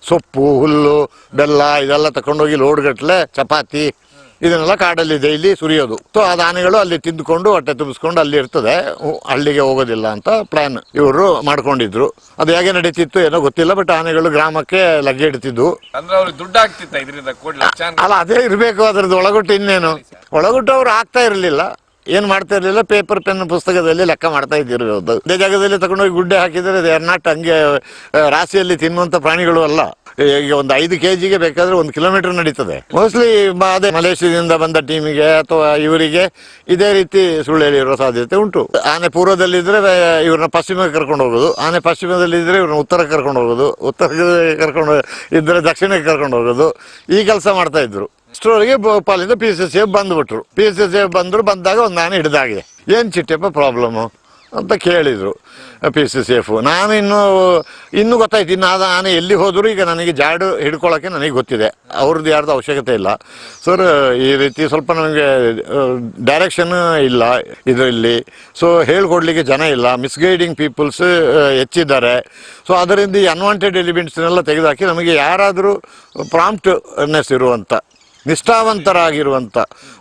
ಸೊಪ್ಪು, ಹುಲ್ಲು, ಬೆಲ್ಲ ಇದೆಲ್ಲ ತಕೊಂಡೋಗಿ ಲೋಡ್ ಗಟ್ಟಲೆ ಚಪಾತಿ ಇದನ್ನೆಲ್ಲ ಕಾಡಲ್ಲಿ ಡೈಲಿ ಸುರಿಯೋದು. ಸೊ ಅದು ಆನೆಗಳು ಅಲ್ಲಿ ತಿಂದುಕೊಂಡು ಹೊಟ್ಟೆ ತುಂಬಿಸ್ಕೊಂಡು ಅಲ್ಲಿ ಇರ್ತದೆ, ಹಳ್ಳಿಗೆ ಹೋಗೋದಿಲ್ಲ ಅಂತ ಪ್ಲಾನ್ ಇವರು ಮಾಡ್ಕೊಂಡಿದ್ರು. ಅದು ಹೇಗೆ ನಡೀತಿತ್ತು ಏನೋ ಗೊತ್ತಿಲ್ಲ, ಬಟ್ ಆನೆಗಳು ಗ್ರಾಮಕ್ಕೆ ಲಗ್ಗೆ ಇಡ್ತಿದ್ವು. ಅಲ್ಲ ಅದೇ ಇರಬೇಕು, ಅದ್ರದ್ದು ಒಳಗೊಟ್ಟು ಇನ್ನೇನು ಒಳಗೊಟ್ಟು ಅವ್ರು ಆಗ್ತಾ ಇರಲಿಲ್ಲ. ಏನು ಮಾಡ್ತಾ ಇರಲಿಲ್ಲ, ಪೇಪರ್ ಪೆನ್ ಪುಸ್ತಕದಲ್ಲಿ ಲೆಕ್ಕ ಮಾಡ್ತಾ ಇದ್ದಿರೋದು. ಅದೇ ಜಾಗದಲ್ಲಿ ತಗೊಂಡೋಗಿ ಗುಡ್ಡೆ ಹಾಕಿದರೆ ದೇ ಆರ್ ನಾಟ್ ಹಂಗೆ ರಾಶಿಯಲ್ಲಿ ತಿನ್ನುವಂಥ ಪ್ರಾಣಿಗಳು ಅಲ್ಲ. ಈಗ ಒಂದು 5 kg ಬೇಕಾದ್ರೆ 1 ಕಿಲೋಮೀಟರ್ ನಡೀತದೆ. ಮೋಸ್ಟ್ಲಿ ಅದೇ ಮಲೇಷ್ಯಾದಿಂದ ಬಂದ ಟೀಮಿಗೆ ಅಥವಾ ಇವರಿಗೆ ಇದೇ ರೀತಿ ಸುಳ್ಳು ಹೇಳಿರೋ ಸಾಧ್ಯತೆ ಉಂಟು. ಆನೆ ಪೂರ್ವದಲ್ಲಿದ್ದರೆ ಇವ್ರನ್ನ ಪಶ್ಚಿಮಕ್ಕೆ ಕರ್ಕೊಂಡು ಹೋಗೋದು, ಆನೆ ಪಶ್ಚಿಮದಲ್ಲಿದ್ದರೆ ಇವ್ರನ್ನ ಉತ್ತರಕ್ಕೆ ಕರ್ಕೊಂಡು ಹೋಗೋದು, ಉತ್ತರಕ್ಕೆ ಕರ್ಕೊಂಡು ಇದ್ದರೆ ದಕ್ಷಿಣಕ್ಕೆ ಕರ್ಕೊಂಡು ಹೋಗೋದು, ಈ ಕೆಲಸ ಮಾಡ್ತಾ ಇದ್ರು. ಅಷ್ಟರೊಳಗೆ ಭೋಪಾಲಿಂದ PCCF ಬಂದ್ಬಿಟ್ರು. PCCF ಬಂದಾಗ ಒಂದು ಆನೆ ಹಿಡಿದಾಗಿದೆ. ಏನು ಚಿಟ್ಟಪ್ಪ ಪ್ರಾಬ್ಲಮ್ಮು ಅಂತ ಕೇಳಿದರು PCCF. ನಾನು ಇನ್ನೂ ಗೊತ್ತಾಯ್ತು, ಇನ್ನು ಆದ ಆನೆ ಎಲ್ಲಿ ಹೋದರೂ ಈಗ ನನಗೆ ಜಾಡು ಹಿಡ್ಕೊಳ್ಳೋಕ್ಕೆ ನನಗೆ ಗೊತ್ತಿದೆ, ಅವ್ರದ್ದು ಯಾರ್ದು ಅವಶ್ಯಕತೆ ಇಲ್ಲ ಸರ್. ಈ ರೀತಿ ಸ್ವಲ್ಪ ನನಗೆ ಡೈರೆಕ್ಷನ್ ಇಲ್ಲ ಇದರಲ್ಲಿ, ಸೊ ಹೇಳ್ಕೊಡ್ಲಿಕ್ಕೆ ಜನ ಇಲ್ಲ, ಮಿಸ್ಗೈಡಿಂಗ್ ಪೀಪಲ್ಸ್ ಹೆಚ್ಚಿದ್ದಾರೆ. ಸೊ ಅದರಿಂದ ಈ ಅನ್ವಾಂಟೆಡ್ ಎಲಿಮೆಂಟ್ಸ್ನೆಲ್ಲ ತೆಗೆದುಹಾಕಿ ನಮಗೆ ಯಾರಾದರೂ ಪ್ರಾಂಪ್ಟ್ನೆಸ್ ಇರುವಂಥ, ನಿಷ್ಠಾವಂತರಾಗಿರುವಂಥ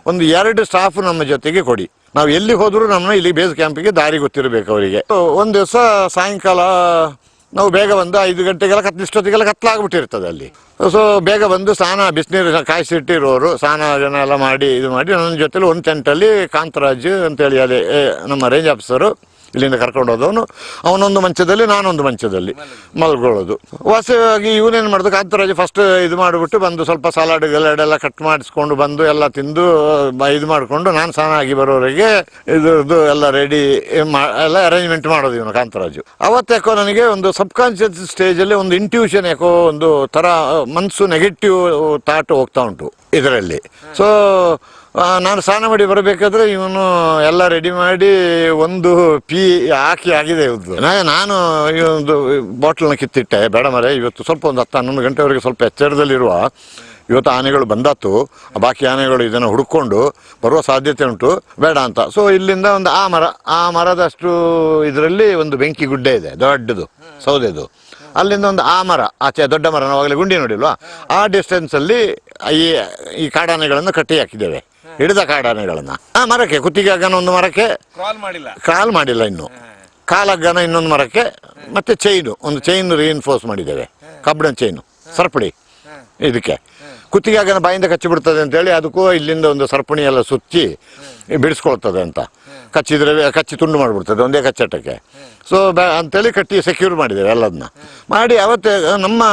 ಒಂದು 2 ಸ್ಟಾಫ್ ನಮ್ಮ ಜೊತೆಗೆ ಕೊಡಿ. ನಾವು ಎಲ್ಲಿ ಹೋದರೂ ನಮ್ಮನ್ನ ಇಲ್ಲಿ ಬೇಸ್ ಕ್ಯಾಂಪಿಗೆ ದಾರಿ ಗೊತ್ತಿರಬೇಕು ಅವರಿಗೆ. ಒಂದು ದಿವಸ ಸಾಯಂಕಾಲ ನಾವು ಬೇಗ ಬಂದು 5 ಗಂಟೆಗೆಲ್ಲ ಇಷ್ಟೊತ್ತಿಗೆಲ್ಲ ಕತ್ಲಾಗ್ಬಿಟ್ಟಿರ್ತದೆ ಅಲ್ಲಿ. ಸೊ ಬೇಗ ಬಂದು ಸ್ನಾನ, ಬಿಸಿನೀರು ಕಾಯಿಸಿಟ್ಟಿರೋರು ಸ್ನಾನ ಜನ ಎಲ್ಲ ಮಾಡಿ ಇದು ಮಾಡಿ ನನ್ನ ಜೊತೆಲಿ ಒಂದು ಟೆಂಟಲ್ಲಿ ಕಾಂತರಾಜ್ ಅಂತೇಳಿ ಅಲ್ಲಿ ನಮ್ಮ ರೇಂಜ್ ಆಫೀಸರು ಇಲ್ಲಿಂದ ಕರ್ಕೊಂಡು ಹೋದವನು, ಅವನೊಂದು ಮಂಚದಲ್ಲಿ ನಾನೊಂದು ಮಂಚದಲ್ಲಿ ಮಲ್ಕೊಳ್ಳೋದು. ವಾಸ್ತವವಾಗಿ ಇವನೇನು ಮಾಡೋದು, ಕಾಂತರಾಜ್ ಫಸ್ಟ್ ಇದು ಮಾಡಿಬಿಟ್ಟು ಬಂದು ಸ್ವಲ್ಪ ಸಲಾಡ್ ಗಲಾಡೆಲ್ಲ ಕಟ್ ಮಾಡಿಸ್ಕೊಂಡು ಬಂದು ಎಲ್ಲ ತಿಂದು ಇದು ಮಾಡಿಕೊಂಡು ನಾನು ಸ್ನಾನ ಆಗಿ ಬರೋವರೆಗೆ ಇದು ಎಲ್ಲ ರೆಡಿ ಎಲ್ಲ ಅರೇಂಜ್ಮೆಂಟ್ ಮಾಡೋದು ಇವನು ಕಾಂತರಾಜು. ಅವತ್ತು ಯಾಕೋ ನನಗೆ ಒಂದು ಸಬ್ಕಾನ್ಷಿಯಸ್ ಸ್ಟೇಜಲ್ಲಿ ಒಂದು ಇಂಟ್ಯೂಷನ್, ಯಾಕೋ ಒಂದು ಥರ ಮನಸ್ಸು ನೆಗೆಟಿವ್ ಥಾಟ್ ಹೋಗ್ತಾ ಉಂಟು ಇದರಲ್ಲಿ. ಸೊ ನಾನು ಸ್ನಾನ ಮಾಡಿ ಬರಬೇಕಾದ್ರೆ ಇವನು ಎಲ್ಲ ರೆಡಿ ಮಾಡಿ ಒಂದು ಪೀ ಹಾಕಿ ಆಗಿದೆ ಇವತ್ತು. ನಾನು ಈ ಒಂದು ಬಾಟ್ಲನ್ನ ಕಿತ್ತಿಟ್ಟೆ, ಬೇಡ ಮರೆ ಇವತ್ತು ಸ್ವಲ್ಪ ಒಂದು 10-11 ಗಂಟೆವರೆಗೆ ಸ್ವಲ್ಪ ಎಚ್ಚರದಲ್ಲಿರುವ, ಇವತ್ತು ಆನೆಗಳು ಬಂದಾತು, ಬಾಕಿ ಆನೆಗಳು ಇದನ್ನು ಹುಡ್ಕೊಂಡು ಬರುವ ಸಾಧ್ಯತೆ ಉಂಟು, ಬೇಡ ಅಂತ. ಸೊ ಇಲ್ಲಿಂದ ಒಂದು ಆ ಮರದಷ್ಟು ಇದರಲ್ಲಿ ಒಂದು ಬೆಂಕಿ ಗುಡ್ಡೆ ಇದೆ, ದೊಡ್ಡದು ಸೌದೆದು. ಅಲ್ಲಿಂದ ಒಂದು ಆ ಮರ, ಆಚೆ ದೊಡ್ಡ ಮರ, ನಾವಾಗಲೇ ಗುಂಡಿ ನೋಡಿಲ್ವಾ, ಆ ಡಿಸ್ಟೆನ್ಸಲ್ಲಿ ಈ ಕಾಡಾನೆಗಳನ್ನು ಕಟ್ಟಿ ಹಾಕಿದ್ದೇವೆ, ಹಿಡಿದ ಕಾಡಾನೆಗಳನ್ನು. ಆ ಮರಕ್ಕೆ ಕುತ್ತಿಗೆ ಹಗ್ಗನ ಒಂದು ಮರಕ್ಕೆ ಕ್ರಾಲ್ ಮಾಡಿಲ್ಲ ಇನ್ನು, ಕಾಲಗ್ಗನ ಇನ್ನೊಂದು ಮರಕ್ಕೆ, ಮತ್ತೆ ಒಂದು ಚೈನ್ ರೀಇನ್ಫೋರ್ಸ್ ಮಾಡಿದ್ದೇವೆ, ಕಬ್ಬಿಣ ಚೈನು ಸರಪಣಿ. ಇದಕ್ಕೆ ಕುತ್ತಿಗೆ ಹಗ್ಗನ ಬಾಯಿಂದ ಕಚ್ಚಿ ಬಿಡ್ತದೆ ಅಂತೇಳಿ ಅದಕ್ಕೂ ಇಲ್ಲಿಂದ ಒಂದು ಸರಪಣಿ ಎಲ್ಲ ಸುಚ್ಚಿ ಬಿಡಿಸ್ಕೊಳ್ತದೆ ಅಂತ. ಕಚ್ಚಿ ತುಂಡು ಮಾಡಿಬಿಡ್ತದೆ ಒಂದೇ ಕಚ್ಚಟಕ್ಕೆ. ಸೊ ಅಂತೇಳಿ ಕಟ್ಟಿ ಸೆಕ್ಯೂರ್ ಮಾಡಿದ್ದೇವೆ ಎಲ್ಲದನ್ನ ಮಾಡಿ. ಅವತ್ತು ನಮ್ಮ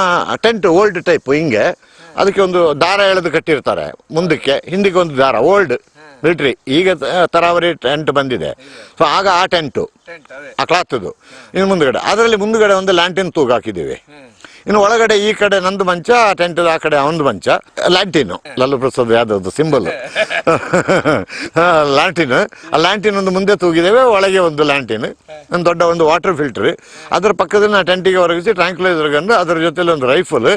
ಟೆಂಟ್ ಓಲ್ಡ್ ಟೈಪ್, ಹಿಂಗೆ ಅದಕ್ಕೆ ಒಂದು ದಾರ ಎಳೆದು ಕಟ್ಟಿರ್ತಾರೆ ಮುಂದಕ್ಕೆ, ಹಿಂದಿಗೆ ಒಂದು ದಾರ, ಓಲ್ಡ್ ಮಿಲಿಟ್ರಿ. ಈಗ ತರಾವರಿ ಟೆಂಟ್ ಬಂದಿದೆ. ಸೊ ಆಗ ಆ ಟೆಂಟು, ಆ ಕ್ಲಾತ್ದು ಇನ್ನು ಮುಂದ್ಗಡೆ, ಅದರಲ್ಲಿ ಮುಂದ್ಗಡೆ ಒಂದು ಲ್ಯಾಂಟಿನ್ ತೂಗು ಹಾಕಿದ್ದೀವಿ. ಇನ್ನು ಒಳಗಡೆ ಈ ಕಡೆ ನಂದು ಮಂಚ, ಟೆಂಟ್ ಆ ಕಡೆ ಅವನದು ಮಂಚ, ಲ್ಯಾಂಟಿನು ಲಲ್ಲು ಪ್ರಸಾದ್ ಯಾವ್ದು ಸಿಂಬಲ್ ಲ್ಯಾಂಟಿನ್. ಆ ಲ್ಯಾಂಟಿನ್ ಒಂದು ಮುಂದೆ ತೂಗಿದ್ದೇವೆ, ಒಳಗೆ ಒಂದು ಲ್ಯಾಂಟಿನ್, ಒಂದು ದೊಡ್ಡ ಒಂದು ವಾಟರ್ ಫಿಲ್ಟರ್. ಅದರ ಪಕ್ಕದಲ್ಲಿ ನಾ ಟೆಂಟಿಗೆ ಹೊರಗಿಸಿ ಟ್ರ್ಯಾಂಕ್ಲೈಸರ್ ಗನ್, ಅದರ ಜೊತೆಲಿ ಒಂದು ರೈಫಲ್,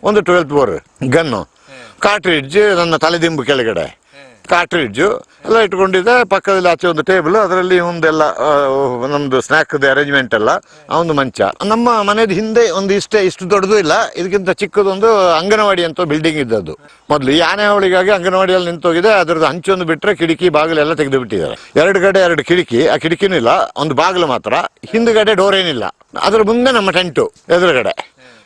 ಒಂದು 12 ಬೋರ್ ಗನ್ನು, ಕಾರ್ಟ್ರಿಡ್ಜ್, ನನ್ನ ತಲೆದಿಂಬು ಕೆಳಗಡೆ ಕಾರ್ಟ್ರಿಡ್ಜು ಎಲ್ಲ ಇಟ್ಕೊಂಡಿದ್ದೆ. ಪಕ್ಕದಲ್ಲಿ ಆಚೆ ಒಂದು ಟೇಬಲ್, ಅದರಲ್ಲಿ ಒಂದೆಲ್ಲ ನಮ್ದು ಸ್ನ್ಯಾಕ್ದು ಅರೇಂಜ್ಮೆಂಟ್ ಎಲ್ಲ, ಆ ಒಂದು ಮಂಚ. ನಮ್ಮ ಮನೆಯದು ಹಿಂದೆ ಒಂದು ಇಷ್ಟು ದೊಡ್ಡದು ಇಲ್ಲ, ಇದಕ್ಕಿಂತ ಚಿಕ್ಕದೊಂದು ಅಂಗನವಾಡಿ ಅಂತ ಬಿಲ್ಡಿಂಗ್ ಇದ್ದದ್ದು ಮೊದಲು. ಈ ಆನೆ ಅವಳಿಗಾಗಿ ಅಂಗನವಾಡಿಯಲ್ಲಿ ನಿಂತೋಗಿದೆ. ಅದರದ್ದು ಹಂಚೊಂದು ಬಿಟ್ಟರೆ ಕಿಟಕಿ ಬಾಗಿಲೆಲ್ಲ ತೆಗೆದು ಬಿಟ್ಟಿದ್ದಾರೆ. 2 ಕಡೆ 2 ಕಿಟಕಿ, ಆ ಕಿಟಕಿನೂ ಇಲ್ಲ, ಒಂದು ಬಾಗಿಲು ಮಾತ್ರ, ಹಿಂದುಗಡೆ ಡೋರ್ ಏನಿಲ್ಲ. ಅದರ ಮುಂದೆ ನಮ್ಮ ಟೆಂಟು ಎದುರುಗಡೆ.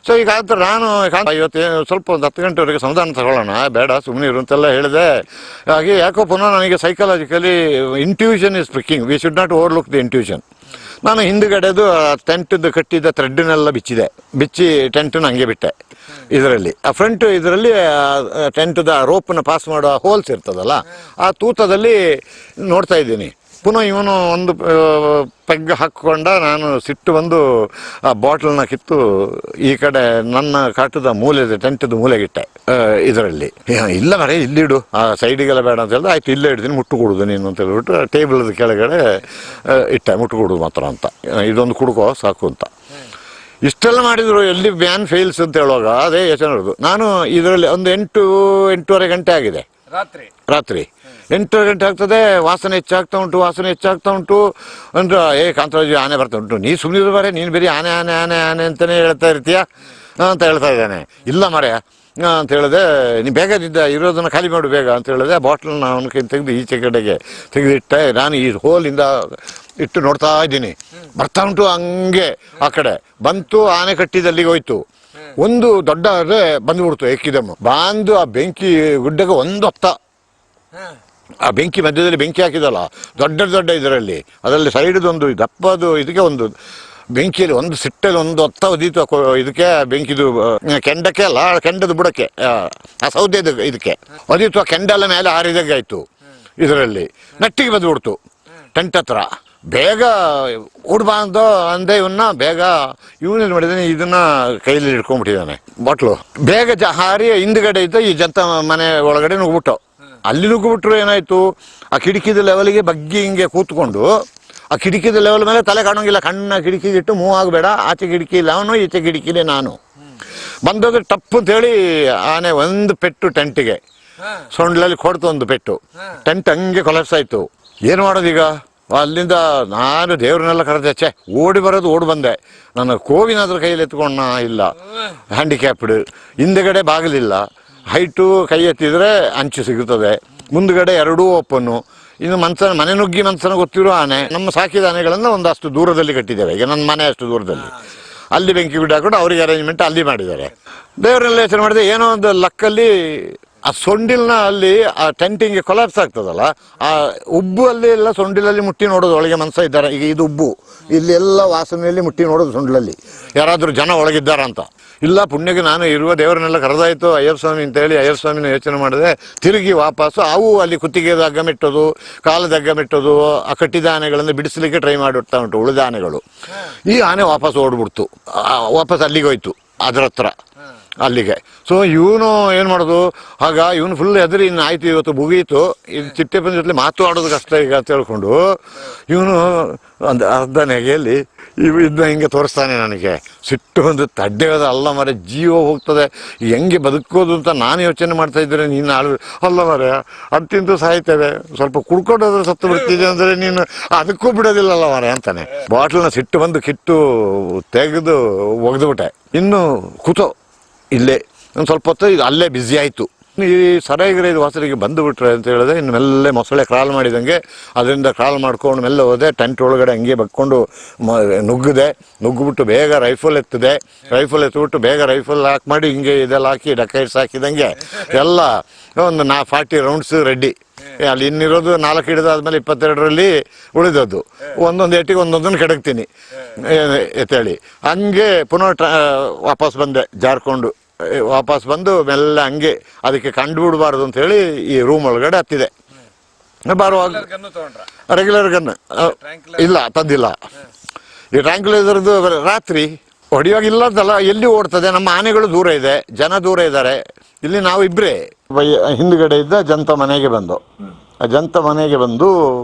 ಸೊ ಈಗ ನಾನು ಇವತ್ತು ಸ್ವಲ್ಪ ಒಂದು 10 ಗಂಟೆವರೆಗೆ ಸಮಾಧಾನ ತಗೊಳ್ಳೋಣ, ಬೇಡ ಸುಮ್ಮನೆ ಇರು ಅಂತೆಲ್ಲ ಹೇಳಿದೆ. ಹಾಗೆ ಯಾಕೋ ಪುನಃ ನನಗೆ psychologically intuition is speaking, we should not overlook the intuition. ನಾನು ಹಿಂದುಗಡೆದು ಟೆಂಟ್ದು ಕಟ್ಟಿದ್ದ ಥ್ರೆಡ್ನೆಲ್ಲ ಬಿಚ್ಚಿ ಟೆಂಟನ್ನು ಹಂಗೆ ಬಿಟ್ಟೆ. ಇದರಲ್ಲಿ ಆ ಫ್ರಂಟ್ ಇದರಲ್ಲಿ ಟೆಂಟ್ದ ರೋಪನ್ನು ಪಾಸ್ ಮಾಡೋ ಹೋಲ್ಸ್ ಇರ್ತದಲ್ಲ, ಆ ತೂತದಲ್ಲಿ ನೋಡ್ತಾ ಇದ್ದೀನಿ. ಪುನಃ ಇವನು ಒಂದು ಪೆಗ್ ಹಾಕ್ಕೊಂಡ, ನಾನು ಸಿಟ್ಟು ಬಂದು ಆ ಬಾಟ್ಲನ್ನ ಕಿತ್ತು ಈ ಕಡೆ ನನ್ನ ಕಾಟದ ಮೂಲೆ, ಟೆಂಟ್ದು ಮೂಲೆಗಿಟ್ಟೆ. ಇದರಲ್ಲಿ ಇಲ್ಲ ಮರೆ ಇಲ್ಲಿಡು, ಆ ಸೈಡಿಗೆಲ್ಲ ಬೇಡ ಅಂತ ಹೇಳಿದ್ರೆ, ಆಯ್ತು ಇಲ್ಲೇ ಇಡ್ತೀನಿ, ಮುಟ್ಟು ಕೊಡುದು ನೀನು ಅಂತ ಹೇಳ್ಬಿಟ್ಟು ಟೇಬಲ್ದ ಕೆಳಗಡೆ ಇಟ್ಟೆ, ಮುಟ್ಟು ಕೊಡುದು ಮಾತ್ರ ಅಂತ, ಇದೊಂದು ಕುಡ್ಕೋ ಸಾಕು ಅಂತ. ಇಷ್ಟೆಲ್ಲ ಮಾಡಿದ್ರು, ಎಲ್ಲಿ ಬ್ಯಾನ್ ಫೇಲ್ಸ್ ಅಂತ ಹೇಳುವಾಗ ಅದೇ ಯೋಚನೆ ಮಾಡೋದು. ನಾನು ಇದರಲ್ಲಿ ಒಂದು 8-8:30 ಗಂಟೆ ಆಗಿದೆ ರಾತ್ರಿ 8 ಗಂಟೆ ಆಗ್ತದೆ. ವಾಸನೆ ಹೆಚ್ಚಾಗ್ತಾ ಉಂಟು ಅಂದ್ರೆ ಕಾಂತರಾಜು ಆನೆ ಬರ್ತಾ ಉಂಟು, ನೀ ಸುಮ್ಮನೆ ಬರೇ, ನೀನು ಬೇರೆ ಆನೆ ಆನೆ ಆನೆ ಆನೆ ಅಂತಲೇ ಹೇಳ್ತಾ ಇರ್ತೀಯ ಅಂತ ಹೇಳ್ತಾ ಇದ್ದಾನೆ. ಇಲ್ಲ ಮರೆ ಅಂತ ಹೇಳಿದೆ, ನೀ ಬೇಗ ಇರೋದನ್ನು ಖಾಲಿ ಮಾಡು ಬೇಗ ಅಂತ ಹೇಳಿದೆ. ಬಾಟ್ಲನ್ನ ಅವನ ಕೈ ತೆಗೆದು ಈಚೆ ಕಡೆಗೆ ತೆಗೆದಿಟ್ಟೆ. ನಾನು ಈ ಹೋಲಿಂದ ಇಟ್ಟು ನೋಡ್ತಾ ಇದ್ದೀನಿ, ಬರ್ತಾ ಉಂಟು ಹಂಗೆ. ಆ ಕಡೆ ಬಂತು, ಆನೆ ಕಟ್ಟಿದಲ್ಲಿಗೆ ಹೋಯ್ತು. ಒಂದು ದೊಡ್ಡ ಬಂದ್ಬಿಡ್ತು, ಎಕ್ಕಿದಮ್ಮ ಬಂದು ಆ ಬೆಂಕಿ ಗುಡ್ಡಕ್ಕೆ ಒಂದು ಹೊತ್ತ ಆ ಬೆಂಕಿ ಮಧ್ಯದಲ್ಲಿ ಬೆಂಕಿ ಹಾಕಿದಲ್ಲ, ದೊಡ್ಡ ದೊಡ್ಡ ಇದರಲ್ಲಿ, ಅದರಲ್ಲಿ ಸೈಡ್ದೊಂದು ದಪ್ಪದು ಇದಕ್ಕೆ ಒಂದು ಬೆಂಕಿಯಲ್ಲಿ ಒಂದು ಸಿಟ್ಟಲ್ಲಿ ಒಂದು ಹೊತ್ತ ಒದೀತು ಇದಕ್ಕೆ ಬೆಂಕಿದು ಕೆಂಡಕ್ಕೆ ಅಲ್ಲ, ಕೆಂಡದ ಬುಡಕ್ಕೆ, ಆ ಸೌದೆದು ಇದಕ್ಕೆ ಒದೀತು. ಆ ಕೆಂಡೆಲ್ಲ ಮೇಲೆ ಹಾರಿದಾಗಾಯ್ತು. ಇದರಲ್ಲಿ ನಟ್ಟಿಗೆ ಬಂದ್ಬಿಡ್ತು ಟೆಂಟ್ ಹತ್ರ. ಬೇಗ ಓಡ್ಬಾರ್ದು ಅಂದೆ ಇವನ್ನ, ಬೇಗ ಇವನೇನು ಮಾಡಿದಾನೆ, ಇದನ್ನ ಕೈಯಲ್ಲಿ ಹಿಡ್ಕೊಂಡ್ಬಿಟ್ಟಿದ್ದಾನೆ ಬಾಟ್ಲು. ಬೇಗ ಹಾರಿ ಹಿಂದ್ಗಡೆ ಇದ್ದ ಈ ಜನತ ಮನೆ ಒಳಗಡೆ ನುಗ್ಬಿಟ್ಟು. ಅಲ್ಲಿ ನುಗ್ಗಿಬಿಟ್ರು ಏನಾಯ್ತು, ಆ ಕಿಟಕಿದ ಲೆವೆಲ್ಗೆ ಬಗ್ಗಿ ಹಿಂಗೆ ಕೂತ್ಕೊಂಡು, ಆ ಕಿಟಕಿದ ಲೆವೆಲ್ ಮೇಲೆ ತಲೆ ಕಾಣೋಂಗಿಲ್ಲ, ಕಣ್ಣ ಕಿಟಕಿಗಿಟ್ಟು ಮೂವ್ ಆಗಬೇಡ, ಆಚೆ ಕಿಟಕಿ ಇಲ್ಲ ಅವನು, ಈಚೆ ಕಿಟಕಿಲಿ ನಾನು. ಬಂದದ್ದು ಟಪ್ಪು ಅಂತೇಳಿ ಆನೆ ಒಂದು ಪೆಟ್ಟು ಟೆಂಟಿಗೆ ಸೊಂಡ್ಲಲ್ಲಿ ಕೊಡ್ತು, ಒಂದು ಪೆಟ್ಟು. ಟೆಂಟ್ ಹಂಗೆ ಕೊಲಾಪ್ಸ್ ಆಯ್ತು. ಏನು ಮಾಡೋದೀಗ? ಅಲ್ಲಿಂದ ನಾನು ದೇವ್ರನ್ನೆಲ್ಲ ಕರೆದೆ, ಛೆ ಓಡಿ ಬರೋದು ಓಡಿ ಬಂದೆ. ನನ್ನ ಕೋವಿನಾದ್ರೂ ಕೈಯಲ್ಲಿ ಎತ್ಕೊಂಡ ಇಲ್ಲ, ಹ್ಯಾಂಡಿಕ್ಯಾಪ್ಡ್. ಹಿಂದೆಗಡೆ ಬಾಗಿಲಿಲ್ಲ, ಹೈಟು ಕೈ ಎತ್ತಿದ್ರೆ ಅಂಚು ಸಿಗುತ್ತದೆ, ಮುಂದ್ಗಡೆ ಎರಡೂ ಓಪನ್ನು. ಇನ್ನು ಮನೆ ನುಗ್ಗಿ ಮನ್ಸನ ಗೊತ್ತಿರೋ ಆನೆ. ನಮ್ಮ ಸಾಕಿದ ಆನೆಗಳನ್ನು ಒಂದಷ್ಟು ದೂರದಲ್ಲಿ ಕಟ್ಟಿದ್ದೇವೆ, ಈಗ ನನ್ನ ಮನೆ ಅಷ್ಟು ದೂರದಲ್ಲಿ. ಅಲ್ಲಿ ಬೆಂಕಿ ಬಿಟ್ಟು ಹಾಕೊಂಡು ಅವರಿಗೆ ಅರೇಂಜ್ಮೆಂಟ್ ಅಲ್ಲಿ ಮಾಡಿದ್ದಾರೆ. ದೇವರೆಲ್ಲ ಯೋಚನೆ ಮಾಡಿದೆ, ಏನೋ ಒಂದು ಲಕ್ಕಲ್ಲಿ ಆ ಸೊಂಡಿಲ್ನ ಅಲ್ಲಿ ಆ ಟೆಂಟಿಂಗ್ಗೆ ಕೊಲಾಪ್ಸ್ ಆಗ್ತದಲ್ಲ, ಆ ಉಬ್ಬು ಅಲ್ಲಿ ಎಲ್ಲ ಸೊಂಡಿಲಲ್ಲಿ ಮುಟ್ಟಿ ನೋಡೋದು, ಒಳಗೆ ಮನ್ಸ ಇದ್ದಾರೆ. ಈಗ ಇದು ಉಬ್ಬು, ಇಲ್ಲಿ ಎಲ್ಲ ವಾಸನೆಯಲ್ಲಿ ಮುಟ್ಟಿ ನೋಡೋದು ಸೊಂಡಿಲಲ್ಲಿ ಯಾರಾದರೂ ಜನ ಒಳಗಿದ್ದಾರ ಅಂತ. ಇಲ್ಲ, ಪುಣ್ಯಕ್ಕೆ ನಾನು ಇರುವ ದೇವರನ್ನೆಲ್ಲ ಕರೆದಾಯ್ತು ಅಯ್ಯರ್ ಸ್ವಾಮಿ ಅಂತೇಳಿ ಅಯ್ಯರ್ ಸ್ವಾಮಿನ ಯೋಚನೆ ಮಾಡಿದೆ. ತಿರುಗಿ ವಾಪಸ್ಸು ಅವು ಅಲ್ಲಿ ಕುತ್ತಿಗೆದ ಹಗ್ಗ ಮೆಟ್ಟೋದು, ಕಾಲದ ಹಗ್ಗ ಮೆಟ್ಟೋದು, ಆ ಕಟ್ಟಿದ ಆನೆಗಳನ್ನು ಬಿಡಿಸ್ಲಿಕ್ಕೆ ಟ್ರೈ ಮಾಡಿರ್ತಾ ಉಂಟು ಉಳಿದ ಆನೆಗಳು. ಈ ಆನೆ ವಾಪಸ್ ಓಡ್ಬಿಡ್ತು, ವಾಪಸ್ ಅಲ್ಲಿಗೆ ಹೋಯ್ತು, ಅದ್ರ ಹತ್ರ ಅಲ್ಲಿಗೆ. ಸೊ ಇವನು ಏನು ಮಾಡೋದು, ಆಗ ಇವನು ಫುಲ್ ಹೆದರಿ, ಇನ್ನು ಆಯ್ತು ಇವತ್ತು ಮುಗೀತು, ಇದು ಚಿಟ್ಟೆಪ್ಪನ ಜೊತೆ ಮಾತಾಡೋದು ಕಷ್ಟ ಈಗ ಅಂತ ಹೇಳ್ಕೊಂಡು ಇವನು ಒಂದು ಅರ್ಧ ನೆಗೆಯಲ್ಲಿ ಇದನ್ನ ಹಿಂಗೆ ತೋರಿಸ್ತಾನೆ. ನನಗೆ ಸಿಟ್ಟು ಒಂದು ತಡ್ಡೆಯೋದು, ಅಲ್ಲ ಮರೆ ಜೀವ ಹೋಗ್ತದೆ, ಹೆಂಗೆ ಬದುಕೋದು ಅಂತ ನಾನು ಯೋಚನೆ ಮಾಡ್ತಾ ಇದ್ರೆ ನೀನು ಅಲ್ಲ ಮರೆ ಅಂತಿಂತೂ ಸಾಯ್ತೇವೆ, ಸ್ವಲ್ಪ ಕುಡ್ಕೊಂಡೋದ್ರೆ ಸತ್ತು ಬಿಡ್ತಿದ್ದೆ ಅಂದರೆ ನೀನು ಅದಕ್ಕೂ ಬಿಡೋದಿಲ್ಲಲ್ಲ ಮರೆ ಅಂತಾನೆ. ಬಾಟ್ಲನ್ನ ಸಿಟ್ಟು ಬಂದು ಕಿತ್ತು ತೆಗೆದು ಒಗೆದುಬಿಟ್ಟೆ. ಇನ್ನು ಕೂತೋ ಇಲ್ಲೇ ಒಂದು ಸ್ವಲ್ಪ ಹೊತ್ತು ಇದು ಅಲ್ಲೇ ಬ್ಯುಸಿ ಆಯಿತು. ಈ ಸರಾಯಿಗರ ಇದು ವಾಸರಿಗೆ ಬಂದುಬಿಟ್ರೆ ಅಂತ ಹೇಳಿದ್ರೆ ಇನ್ನು ಮೆಲ್ಲೆ ಮೊಸಳೆ ಕ್ರಾಲ್ ಮಾಡಿದಂಗೆ ಅದರಿಂದ ಕ್ರಾಲ್ ಮಾಡ್ಕೊಂಡು ಮೆಲ್ಲ ಹೋದೆ. ಟೆಂಟ್ ಒಳಗಡೆ ಹಂಗೆ ಬಕ್ಕೊಂಡು ನುಗ್ಗಿಬಿಟ್ಟು ಬೇಗ ರೈಫಲ್ ಎತ್ತಿಬಿಟ್ಟು ಬೇಗ ರೈಫಲ್ ಹಾಕಿ ಮಾಡಿ ಹಿಂಗೆ ಇದೆಲ್ಲ ಹಾಕಿ ಡಕೈಟ್ಸ್ ಹಾಕಿದಂಗೆ ಎಲ್ಲ ಒಂದು 40 ರೌಂಡ್ಸ್ ರೆಡಿ. ಅಲ್ಲಿ ಇನ್ನಿರೋದು 4 ಹಿಡಿದಾದ್ಮೇಲೆ 22ರಲ್ಲಿ ಉಳಿದದ್ದು. ಒಂದೊಂದು ಏಟಿಗೆ ಒಂದೊಂದನ್ನು ಕೆಡಕ್ತೀನಿ ಎತ್ತೇಳಿ ಹಂಗೆ ಪುನಃ ವಾಪಸ್ ಬಂದೆ. ಜಾರ್ಕೊಂಡು ವಾಪಸ್ ಬಂದು ಮೆಲ್ಲ ಹಂಗೆ ಅದಕ್ಕೆ ಕಂಡು ಬಿಡಬಾರ್ದು ಅಂತ ಹೇಳಿ ಈ ರೂಮ್ ಒಳಗಡೆ ಹತ್ತಿದೆ. ಬರುವಾಗ ರೆಗ್ಯುಲರ್ ಗನ್ ಇಲ್ಲ ತಂದಿಲ್ಲ. ಈ ಟ್ರ್ಯಾಂಕ್ಯುಲೈಸರ್ದು ರಾತ್ರಿ ಹೊಡಿಯುವಾಗ ಇಲ್ಲ ಅಂತಲ್ಲ, ಎಲ್ಲಿ ಓಡ್ತದೆ, ನಮ್ಮ ಆನೆಗಳು ದೂರ ಇದೆ, ಜನ ದೂರ ಇದ್ದಾರೆ. ಇಲ್ಲಿ ನಾವು ಇಬ್ಬರೇ ಹಿಂದ್ಗಡೆ ಇದ್ದ ಜಂತ ಮನೆಗೆ ಬಂದು, ಆ ಜಂತ ಮನೆಗೆ ಬಂದು